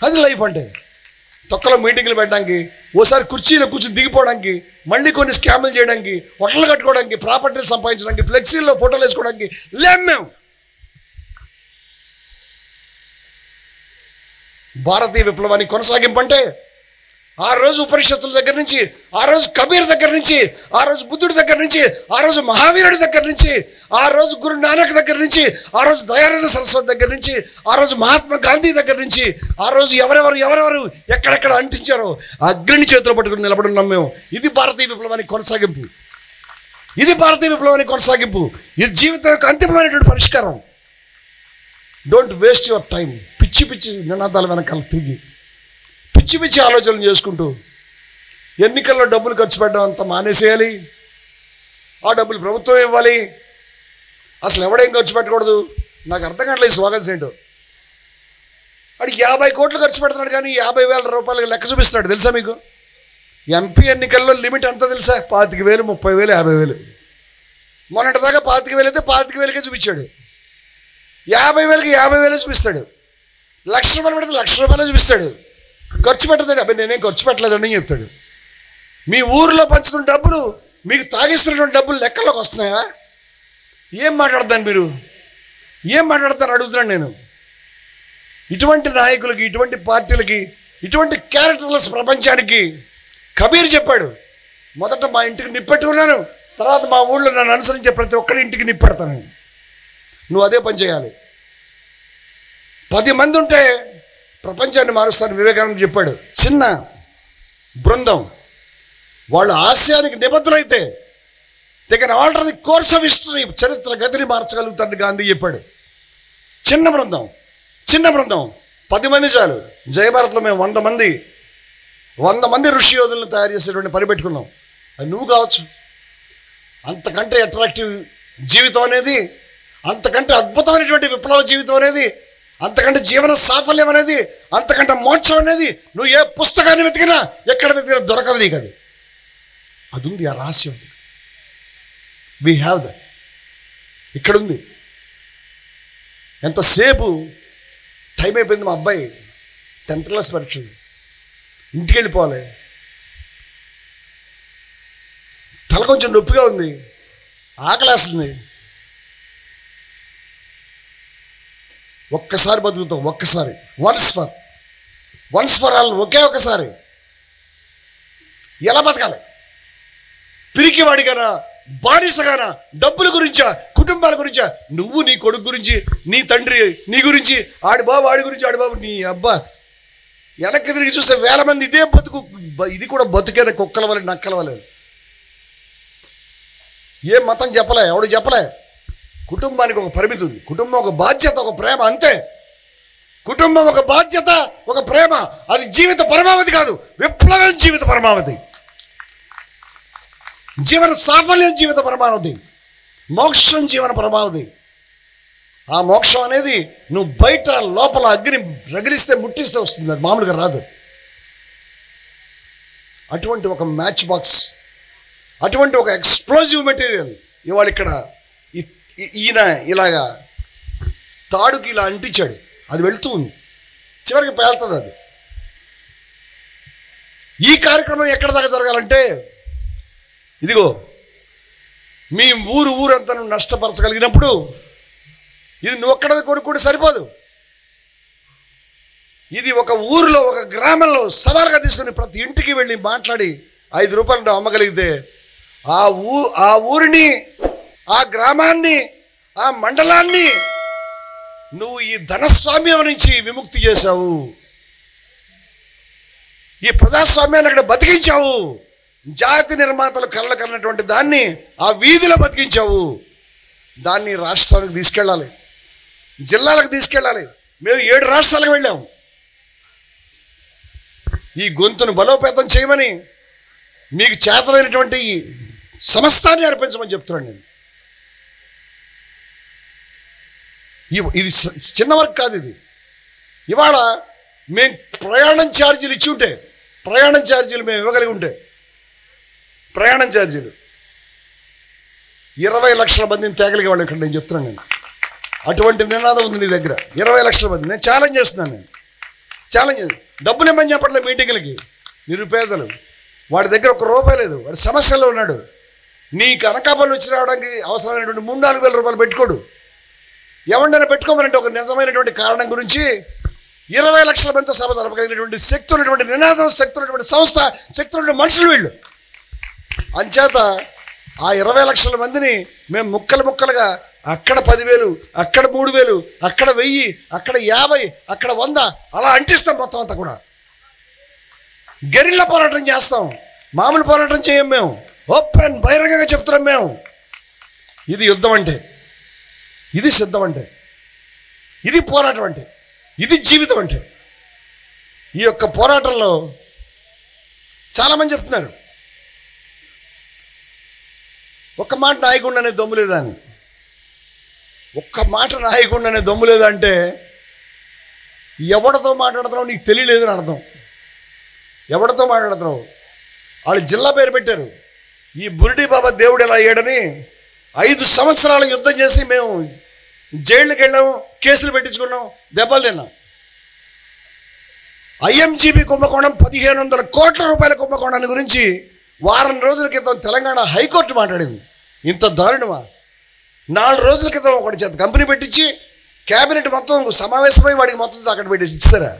అది లైఫ్ అంటే. తొక్కలో మీటింగ్లు పెట్టడానికి, ఓసారి కుర్చీలో కూర్చొని దిగిపోవడానికి, మళ్ళీ కొన్ని స్కాములు చేయడానికి, హోటళ్ళు కట్టుకోవడానికి, ప్రాపర్టీలు సంపాదించడానికి, ఫ్లెక్సీల్లో ఫోటోలు వేసుకోవడానికి లేం మేము. భారతీయ విప్లవాన్ని కొనసాగింపంటే ఆ రోజు ఉపనిషత్తుల దగ్గర నుంచి, ఆ రోజు కబీర్ దగ్గర నుంచి, ఆ రోజు బుద్ధుడి దగ్గర నుంచి, ఆ రోజు మహావీరుడి దగ్గర నుంచి, ఆ రోజు గురు నానక్ దగ్గర నుంచి, ఆ రోజు దయానంద సరస్వతి దగ్గర నుంచి, ఆ రోజు మహాత్మా గాంధీ దగ్గర నుంచి, ఆ రోజు ఎవరెవరు ఎక్కడెక్కడ అంటించారో అగ్ని చేతిలో పట్టుకుని నిలబడున్నాం మేము. ఇది భారతీయ విప్లవానికి కొనసాగింపు, ఇది భారతీయ విప్లవానికి కొనసాగింపు, ఇది జీవితం యొక్క అంతిమమైనటువంటి పరిష్కారం. డోంట్ వేస్ట్ యువర్ టైం పిచ్చి నినాదాల వెనకాల తిరిగి పిచ్చి ఆలోచనలు చేసుకుంటూ ఎన్నికల్లో డబ్బులు ఖర్చు పెట్టడం అంతా మానేసేయాలి. ఆ డబ్బులు ప్రభుత్వం ఇవ్వాలి. అసలు ఎవడేం ఖర్చు పెట్టకూడదు. నాకు అర్థం కావట్లేదు ఈ స్లోగన్స్ ఏంటో. వాడు 50 కోట్లు ఖర్చు పెడుతున్నాడు కానీ 50,000 రూపాయలకి లెక్క చూపిస్తాడు. తెలుసా మీకు? ఎంపీ ఎన్నికల్లో లిమిట్ అంతా తెలుసా? 25,000, 30,000, 50,000. మొన్నటిదాకా 25,000 అయితే 25,000కే చూపించాడు. 50,000కి 50,000 చూపిస్తాడు. 1,00,000 రూపాయలు పెడితే 1,00,000 రూపాయలు చూపిస్తాడు. ఖర్చు పెట్టదండి. అబ్బాయి నేనేం ఖర్చు పెట్టలేదండి అని చెప్తాడు. మీ ఊరిలో పంచుతున్న డబ్బులు, మీకు తాగిస్తున్నటువంటి డబ్బులు లెక్కల్లోకి వస్తున్నాయా? ఏం మాట్లాడతాను మీరు? ఏం మాట్లాడతాను అడుగుతున్నాను నేను. ఇటువంటి నాయకులకి, ఇటువంటి పార్టీలకి, ఇటువంటి క్యారెక్టర్లెస్ ప్రపంచానికి కబీర్ చెప్పాడు, మొదట మా ఇంటికి నిప్పెట్టుకున్నాను, తర్వాత మా ఊళ్ళో నన్ను అనుసరించే ప్రతి ఒక్కరి ఇంటికి నిప్పెడతాను. నువ్వు అదే పని చేయాలి. 10 మంది ఉంటే ప్రపంచాన్ని మారుస్తాను వివేకానంద చెప్పాడు. చిన్న బృందం వాళ్ళు ఆశయానికి నిబద్ధులైతే they can alter the course of history, చరిత్ర గతిని మార్చగలుగుతారని గాంధీ చెప్పాడు. చిన్న బృందం 10 మంది చాలు. జయభారత్లో మేము 100 మంది ఋషి యోధులను తయారు చేసేటువంటి పని పెట్టుకున్నాం. అది నువ్వు కావచ్చు. అంతకంటే అట్రాక్టివ్ జీవితం అనేది, అంతకంటే అద్భుతమైనటువంటి విప్లవ జీవితం అనేది, అంతకంటే జీవన సాఫల్యం అనేది, అంతకంటే మోక్షం అనేది నువ్వు ఏ పుస్తకాన్ని వెతికినా, ఎక్కడ వెతికినా దొరకదు నీకు. అది ఉంది, ఆ రహస్యం ఉంది. We have that. ఇక్కడ ఉంది. ఎంతసేపు టైం అయిపోయింది. మా అబ్బాయి 10th క్లాస్ పరీక్షలు, ఇంటికి వెళ్ళిపోవాలి. తల కొంచెం నొప్పిగా ఉంది, ఆకలేస్తుంది. ఒక్కసారి బతుకుతాం, ఒక్కసారి, వన్స్ ఫర్ ఆల్, ఒకే ఒకసారి. ఎలా బతకాలి? పిరికివాడిగానా, బానిసగానా, డబ్బుల గురించా, కుటుంబాల గురించా, నువ్వు నీ కొడుకు గురించి, నీ తండ్రి నీ గురించి, ఆడి బాబు ఆడి గురించి, ఆడి బాబు నీ అబ్బా, వెనక్కి తిరిగి చూస్తే 1000 మంది ఇదే బతుకు. ఇది కూడా బతుకేన కుక్కల వల్ల, నక్కల వల్ల. ఏ మతం చెప్పలే, ఎవడు చెప్పలే. కుటుంబానికి ఒక పరిమితి ఉంది. కుటుంబం ఒక బాధ్యత, ఒక ప్రేమ, అంతే. కుటుంబం ఒక బాధ్యత, ఒక ప్రేమ. అది జీవిత పరమావధి కాదు, విప్లవం జీవిత పరమావధి. జీవన సాఫల్యం జీవిత పరమావధి. మోక్షం జీవన పరమావధి. ఆ మోక్షం అనేది నువ్వు బయట లోపల అగ్ని రగిలిస్తే, ముట్టిస్తే వస్తుంది. అది మామూలుగా రాదు. అటువంటి ఒక మ్యాచ్ బాక్స్, అటువంటి ఒక ఎక్స్ప్లోజివ్ మెటీరియల్ ఇవాళ ఇక్కడ ఈయన ఇలాగా తాడుకి ఇలా అంటించాడు. అది వెళుతూ ఉంది, చివరికి పేలుతుంది అది. ఈ కార్యక్రమం ఎక్కడ దాకా జరగాలంటే, ఇదిగో మీ ఊరంతా నువ్వు నష్టపరచగలిగినప్పుడు, ఇది నువ్వు ఒక్కడ కొనుక్కుంటే సరిపోదు. ఇది ఒక ఊరిలో, ఒక గ్రామంలో సవాలుగా తీసుకుని ప్రతి ఇంటికి వెళ్ళి మాట్లాడి 5 రూపాయలు అమ్మగలిగితే ఆ ఊరిని ఆ గ్రామాన్ని, ఆ మండలాన్ని నువ్వు ఈ ధనస్వామ్యం నుంచి విముక్తి చేశావు. ఈ ప్రజాస్వామ్యాన్ని అక్కడ బతికించావు. జాతి నిర్మాతలు కళ్ళ కన్నటువంటి దాన్ని ఆ వీధిలో బతికించావు. దాన్ని రాష్ట్రానికి తీసుకెళ్ళాలి, జిల్లాలకు తీసుకెళ్ళాలి. మేము 7 రాష్ట్రాలకు వెళ్ళాము. ఈ గొంతును బలోపేతం చేయమని, మీకు చేతనైనటువంటి సమస్తాన్ని అర్పించమని చెప్తున్నాను నేను. ఇది చిన్న వర్క్ కాదు. ఇది ఇవాళ మేము ప్రయాణం ఛార్జీలు ఇచ్చి ఉంటే, ప్రయాణం ఛార్జీలు మేము ఇవ్వగలిగి ఉంటే, ప్రయాణం ఛార్జీలు 20 లక్షల మందిని తేగలిగేవాళ్ళు ఇక్కడ. నేను చెప్తున్నాను, నేను అటువంటి నినాదం ఉంది నీ దగ్గర. 20 లక్షల మంది నేను ఛాలెంజ్ చేస్తున్నాను. నేను ఛాలెంజ్, డబ్బులు ఇవ్వమని చెప్పట్లే మీటింగ్లకి. నిరుపేదలు, వాడి దగ్గర ₹1 లేదు, వాడి సమస్యల్లో ఉన్నాడు. నీకు అనకాపల్లి వచ్చి రావడానికి అవసరమైనటువంటి 3-4 వేల రూపాయలు పెట్టుకోడు. ఎవరినైనా పెట్టుకోమనంటే ఒక నిజమైనటువంటి కారణం గురించి 20 లక్షల మందితో సభ జరపగలిగినటువంటి శక్తి ఉన్నటువంటి నినాదం, శక్తి ఉన్నటువంటి సంస్థ, శక్తి ఉన్నటువంటి మనుషులు వీళ్ళు. అంచేత ఆ 20 లక్షల మందిని మేము ముక్కలుగా అక్కడ 10,000, అక్కడ 3,000, అక్కడ 1000, అక్కడ 50, అక్కడ 100 అలా అంటిస్తాం. మొత్తం అంతా కూడా గెరిల్లా పోరాటం చేస్తాం. మామూలు పోరాటం చేయం మేము. ఓపెన్ బహిరంగంగా చెప్తున్నాం మేము. ఇది యుద్ధం అంటే, ఇది సిద్ధం అంటే, ఇది పోరాటం అంటే, ఇది జీవితం అంటే. ఈ యొక్క పోరాటంలో చాలామంది చెప్తున్నారు, ఒక్క మాట నాయకుడు అనే దమ్ము లేదా అని. ఒక్క మాట నాయకుడు అనే దమ్ము లేదా అంటే ఎవరితో మాట్లాడుతున్నావు నీకు తెలియలేదు అని అర్థం. ఎవరితో మాట్లాడుతున్నావు? వాళ్ళు జిల్లా పేరు పెట్టారు. ఈ బురిడి బాబా దేవుడు ఎలా అయ్యాడని 5 సంవత్సరాలు యుద్ధం చేసి మేము జైళ్ళకి వెళ్ళాము, కేసులు పెట్టించుకున్నాం, దెబ్బలు తిన్నాం. IMGB కుంభకోణం 1,500 కోట్ల రూపాయల కుంభకోణాన్ని గురించి వారం రోజుల క్రితం తెలంగాణ హైకోర్టు మాట్లాడింది. ఇంత దారుణమా? 4 రోజుల క్రితం ఒకటి చేత కంపెనీ పెట్టించి క్యాబినెట్ మొత్తం సమావేశమై వాడికి మొత్తం అక్కడ పెట్టేసి ఇస్తారా?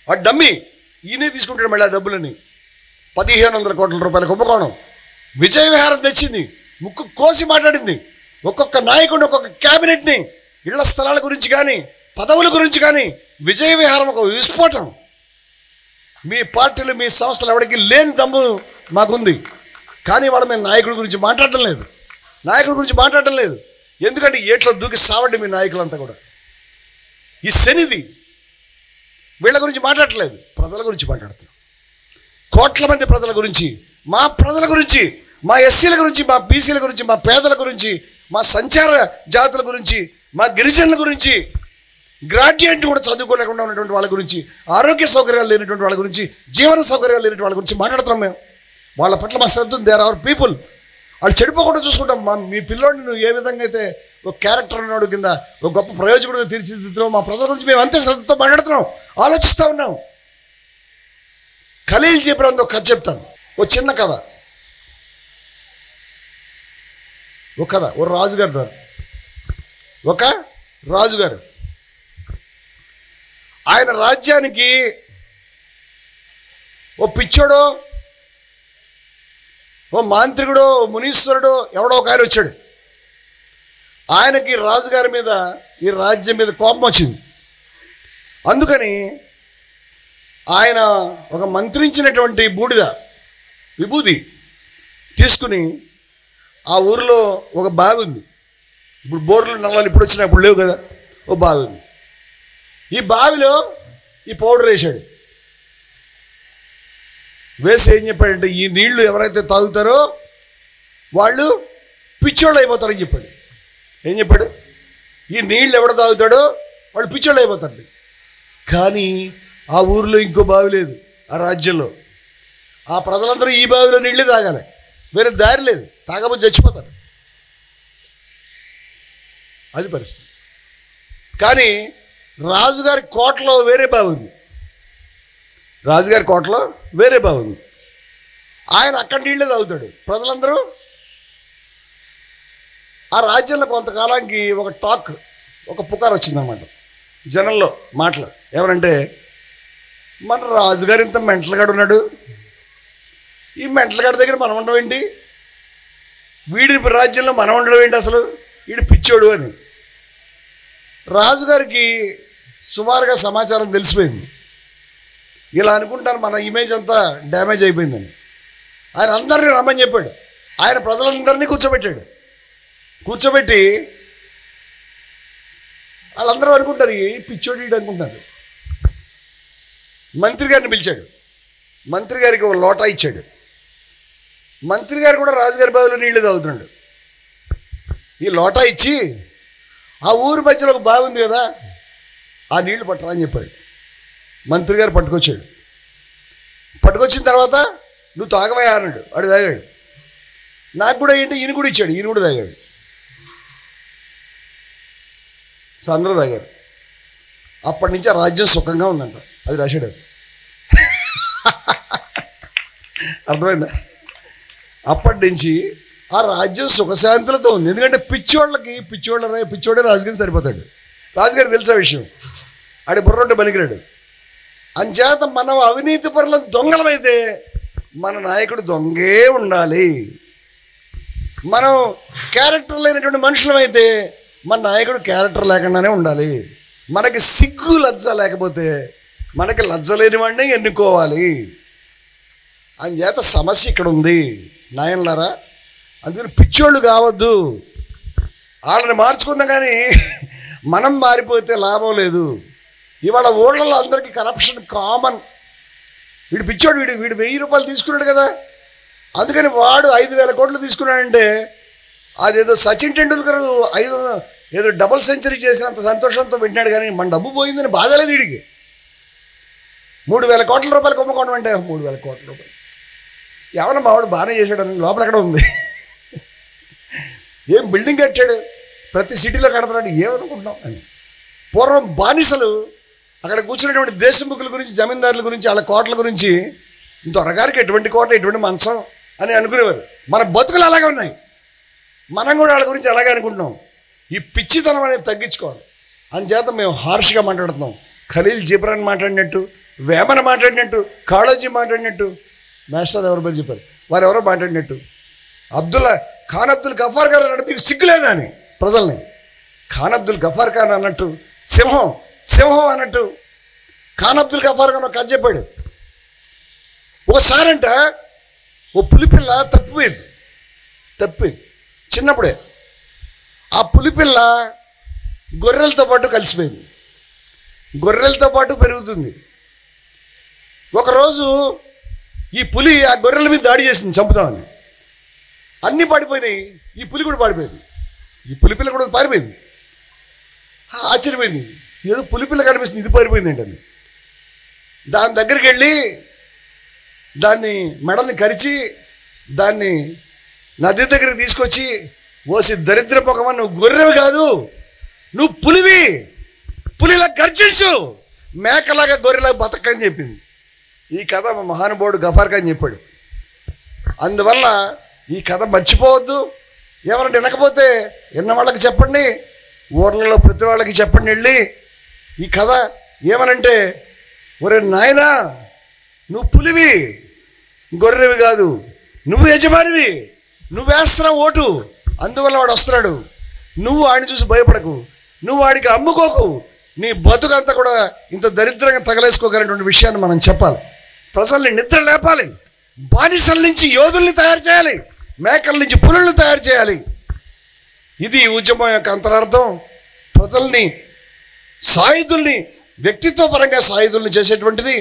వాడు డమ్మి, ఈయనే తీసుకుంటాడు మళ్ళీ ఆ డబ్బులని. 1,500 కోట్ల రూపాయల కుంభకోణం విజయ విహారం తెచ్చింది. ముక్కు కోసి మాట్లాడింది. ఒక్కొక్క నాయకుడిని, ఒక్కొక్క క్యాబినెట్ని, ఇళ్ల స్థలాల గురించి కానీ, పదవుల గురించి కానీ విజయ విహారం ఒక విస్ఫోటం. మీ పార్టీలు, మీ సంస్థలు ఎవరికి లేని దమ్ము మాకుంది. కానీ వాళ్ళు మేము నాయకుడి గురించి మాట్లాడటం లేదు. నాయకుడి గురించి మాట్లాడటం లేదు. ఎందుకంటే ఏట్లో దూకి సావండి మీ నాయకులంతా కూడా. ఈ శనిది వీళ్ళ గురించి మాట్లాడట్లేదు, ప్రజల గురించి మాట్లాడుతున్నాం. కోట్ల మంది ప్రజల గురించి, మా ప్రజల గురించి, మా ఎస్సీల గురించి, మా బీసీల గురించి, మా పేదల గురించి, మా సంచార జాతుల గురించి, మా గిరిజనుల గురించి, గ్రాడ్యుయేట్ కూడా చదువుకోలేకుండా ఉన్నటువంటి వాళ్ళ గురించి, ఆరోగ్య సౌకర్యాలు లేనటువంటి వాళ్ళ గురించి, జీవన సౌకర్యాలు లేనటువంటి వాళ్ళ గురించి మాట్లాడుతున్నాం మేము. వాళ్ళ పట్ల మా శ్రద్ధ ఉంది. There are people. వాళ్ళు చెడిపోకుండా చూసుకుంటాం. మీ పిల్లోడిని నువ్వు ఏ విధంగా అయితే ఒక క్యారెక్టర్ ఉన్నాడు కింద ఒక గొప్ప ప్రయోజకుడిగా తీర్చిదిద్దుతున్నావు, మా ప్రజల గురించి మేము అంతే శ్రద్ధతో మాట్లాడుతున్నాం, ఆలోచిస్తూ ఉన్నాం. ఖలీల్ జిబ్రాన్ ఒక కథ చెప్తాను. ఒక చిన్న కథ. ఒక కథ. ఒక రాజుగారు ఆయన రాజ్యానికి ఓ పిచ్చోడో, ఓ మాంత్రికుడో, ఓ మునీశ్వరుడో ఎవడో ఒక ఆయన వచ్చాడు. ఆయనకి రాజుగారి మీద, ఈ రాజ్యం మీద కోపం వచ్చింది. అందుకని ఆయన ఒక మంత్రించినటువంటి బూడిద, విభూది తీసుకుని ఆ ఊరిలో ఒక బావి ఉంది. ఇప్పుడు బోర్లు నల్లాలు ఇప్పుడు వచ్చినా, ఇప్పుడు లేవు కదా. ఓ బావి ఉంది. ఈ బావిలో ఈ పౌడర్ వేసాడు. వేసి ఏం చెప్పాడంటే, ఈ నీళ్లు ఎవరైతే తాగుతారో వాళ్ళు పిచ్చోళ్ళు అయిపోతారని చెప్పాడు. ఏం చెప్పాడు? ఈ నీళ్ళు ఎవడ తాగుతాడో వాళ్ళు పిచ్చోళ్ళు అయిపోతారు. కానీ ఆ ఊరిలో ఇంకో బావి లేదు, ఆ రాజ్యంలో. ఆ ప్రజలందరూ ఈ బావిలో నీళ్ళే తాగాలి, వేరే దారి లేదు. తాగబోతే చచ్చిపోతారు. అది పరిస్థితి. కానీ రాజుగారి కోటలో వేరే బావి ఉంది. రాజుగారి కోటలో వేరే బావి ఉంది. ఆయన అక్కడ నీళ్ళే తాగుతాడు. ప్రజలందరూ ఆ రాజ్యంలో కొంతకాలానికి ఒక టాక్, ఒక పుకారు వచ్చిందన్నమాట జనంలో. మాటలు ఎవరంటే, మన రాజుగారు ఇంత మెంటల్గాడు ఉన్నాడు, ఈ మెంటల్గాడి దగ్గర మనం ఉండడం ఏంటి, వీడి రాజ్యంలో మనం ఉండడం ఏంటి అసలు, వీడు పిచ్చోడు అని. రాజుగారికి సుమారుగా సమాచారం తెలిసిపోయింది. ఇలా అనుకుంటాను మన ఇమేజ్ అంతా డ్యామేజ్ అయిపోయిందని. ఆయన అందరినీ రమ్మని చెప్పాడు. ఆయన ప్రజలందరినీ కూర్చోబెట్టి వాళ్ళందరూ అనుకుంటారు ఈ పిచ్చోడు అనుకుంటారు. మంత్రి గారిని పిలిచాడు. మంత్రి గారికి ఒక లోటా ఇచ్చాడు. మంత్రి గారు కూడా రాజుగారి బావిలో నీళ్లు తాగుతున్నాడు. ఈ లోటా ఇచ్చి ఆ ఊరి మధ్యలో ఒక బావి ఉంది కదా, ఆ నీళ్లు పట్టరా అని చెప్పాడు. మంత్రి గారు పట్టుకొచ్చిన తర్వాత నువ్వు తాగవా అన్నాడు. వాడు తాగాడు. నాకు కూడా ఏంటి ఈయన కూడా ఇచ్చాడు. ఈయన కూడా తాగాడు. సో అందరూ తాగారు. అప్పటి నుంచి ఆ రాజ్యం సుఖంగా ఉందంట. అది రాశాడు. అర్థమైందా? అప్పటి నుంచి ఆ రాజ్యం సుఖశాంతులతో ఉంది. ఎందుకంటే పిచ్చోడే రాజుగారి సరిపోతాడు. రాజుగారు తెలుసా విషయం, ఆడి బుర్రంటే పనికిరాడు. అంచేత మనం అవినీతి పరుల దొంగలమైతే మన నాయకుడు దొంగే ఉండాలి. మనం క్యారెక్టర్ లేనటువంటి మనుషులమైతే మన నాయకుడు క్యారెక్టర్ లేకుండానే ఉండాలి. మనకి సిగ్గు లజ్జ లేకపోతే మనకి లజ్జ లేని వాడిని ఎన్నుకోవాలి. అంచేత సమస్య ఇక్కడ ఉంది నాయనలారా. అందుకని పిచ్చోళ్ళు కావద్దు. వాళ్ళని మార్చుకుందాం, కానీ మనం మారిపోతే లాభం లేదు. ఇవాళ ఊళ్ళలో అందరికీ కరప్షన్ కామన్. వీడు పిచ్చోడు, వీడు 1000 రూపాయలు తీసుకున్నాడు కదా, అందుకని వాడు 5000 కోట్లు తీసుకున్నాడంటే అదేదో సచిన్ టెండూల్కర్ ఏదో డబుల్ సెంచరీ చేసినంత సంతోషంతో వింటాడు. కానీ మన డబ్బు పోయిందని బాధ లేదు వీడికి. 3000 కోట్ల రూపాయలు కొమ్ముకోవడం అంటే 3000 కోట్ల రూపాయలు ఏమన్నా మావాడు బాగానే చేశాడని లోపల ఎక్కడ ఉంది. ఏం బిల్డింగ్ కట్టాడు, ప్రతి సిటీలో కడతాడు, ఏమనుకుంటున్నాం అని. పూర్వం బానిసలు అక్కడ కూర్చున్నటువంటి దేశముఖుల గురించి, జమీందారుల గురించి, వాళ్ళ కోట్ల గురించి, దొరగారికి ఎటువంటి కోట, ఎటువంటి మంచం అని అనుకునేవారు. మన బతుకులు అలాగే ఉన్నాయి. మనం కూడా వాళ్ళ గురించి అలాగే అనుకుంటున్నాం. ఈ పిచ్చితనం అనేది తగ్గించుకోవాలి. అందుచేత మేము హార్ష్గా మాట్లాడుతున్నాం. ఖలీల్ జిబ్రాన్ మాట్లాడినట్టు, వేమన మాట్లాడినట్టు, కాళోజీ మాట్లాడినట్టు, మాస్టర్ ఎవరి పేరు చెప్పారు, వారు ఎవరో మాట్లాడినట్టు, ఖాన్ అబ్దుల్ గఫార్ గారు అన్నట్టు మీకు సిగ్గులేదా అని ప్రజల్ని. ఖాన్ అబ్దుల్ గఫార్ ఖాన్ అన్నట్టు, సింహం అన్నట్టు ఖాన్ అబ్దుల్ గఫార్ గారు ఒక కథ చెప్పాడు. ఒకసారంట ఓ పులిపిల్ల తప్పిపోయింది చిన్నప్పుడే. ఆ పులిపిల్ల గొర్రెలతో పాటు కలిసిపోయింది. గొర్రెలతో పాటు పెరుగుతుంది. ఒకరోజు ఈ పులి ఆ గొర్రెల మీద దాడి చేసింది చంపుదామని. అన్నీ పడిపోయినాయి. ఈ పులి కూడా పడిపోయింది. ఈ పులిపిల్ల కూడా పారిపోయింది. ఆశ్చర్యపోయింది, ఏదో పులిపిల్ల కనిపిస్తుంది, ఇది పారిపోయింది ఏంటని. దాని దగ్గరికి వెళ్ళి దాన్ని మెడల్ని కరిచి దాన్ని నది దగ్గరికి తీసుకొచ్చి, ఓసి దరిద్ర పొగమా, నువ్వు గొర్రెవి కాదు, నువ్వు పులిలా గర్జించు, మేకలాగా గొర్రెలాగా బతకని చెప్పింది. ఈ కథ మా మహానుభావుడు గఫార్ ఖాన్ చెప్పాడు. అందువల్ల ఈ కథ మర్చిపోవద్దు. ఎవరంటే వినకపోతే విన్న వాళ్ళకి చెప్పండి, ఊర్లలో ప్రతి వాళ్ళకి చెప్పండి వెళ్ళి ఈ కథ. ఏమనంటే, ఒరే నాయనా, నువ్వు పులివి, గొర్రెవి కాదు, నువ్వు యజమానివి, నువ్వు వేస్తున్నావు ఓటు, అందువల్ల వాడు వస్తున్నాడు. నువ్వు వాడిని చూసి భయపడకు, నువ్వు వాడికి అమ్ముకోకు, నీ బతుకంతా కూడా ఇంత దరిద్రంగా తగలేసుకోగలిగినటువంటి విషయాన్ని మనం చెప్పాలి. ప్రజల్ని నిద్ర లేపాలి. బానిసల నుంచి యోధుల్ని తయారు చేయాలి. మేకల నుంచి పులుల్ని తయారు చేయాలి. ఇది ఉద్యమం యొక్క అంతరార్థం. ప్రజల్ని సాయుధుల్ని, వ్యక్తిత్వ పరంగా సాయుధుల్ని చేసేటువంటిది,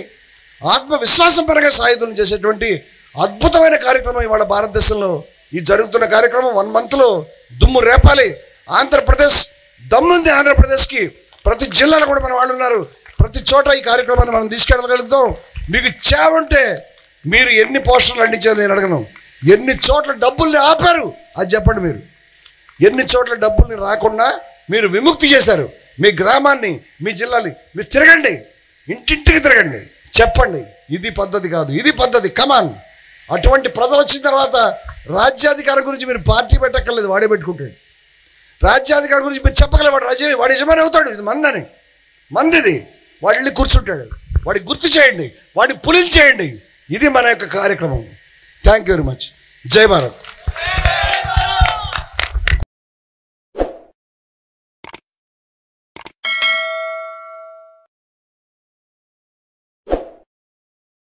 ఆత్మవిశ్వాసం పరంగా సాయుధుల్ని చేసేటువంటి అద్భుతమైన కార్యక్రమం ఇవాళ భారతదేశంలో ఈ జరుగుతున్న కార్యక్రమం. 1 మంత్లో దుమ్ము రేపాలి. ఆంధ్రప్రదేశ్ దమ్ముంది. ఆంధ్రప్రదేశ్కి ప్రతి జిల్లాలో కూడా మన వాళ్ళు ఉన్నారు. ప్రతి చోట ఈ కార్యక్రమాన్ని మనం తీసుకెళ్ళగలుగుతాం. మీకు చేవంటే మీరు ఎన్ని పోస్టర్లు అందించారు నేను అడగను. ఎన్ని చోట్ల డబ్బుల్ని ఆపారు అది చెప్పండి. మీరు ఎన్ని చోట్ల డబ్బుల్ని రాకుండా మీరు విముక్తి చేశారు. మీ గ్రామాన్ని, మీ జిల్లాని మీరు తిరగండి, ఇంటింటికి తిరగండి, చెప్పండి ఇది పద్ధతి కాదు, ఇది పద్ధతి, కమాన్. అటువంటి ప్రజలు వచ్చిన తర్వాత రాజ్యాధికారం గురించి మీరు పార్టీ పెట్టక్కర్లేదు, వాడే పెట్టుకుంటాడు. రాజ్యాధికారం గురించి మీరు చెప్పగలరు, వాడు యజమాని అవుతాడు. ఇది మందిది, వాడు వెళ్ళి కూర్చుంటాడు. వాడికి గుర్తు చేయండి, వాడిని పులించేయండి. ఇది మన యొక్క కార్యక్రమం. Thank you very much. జై భారత్.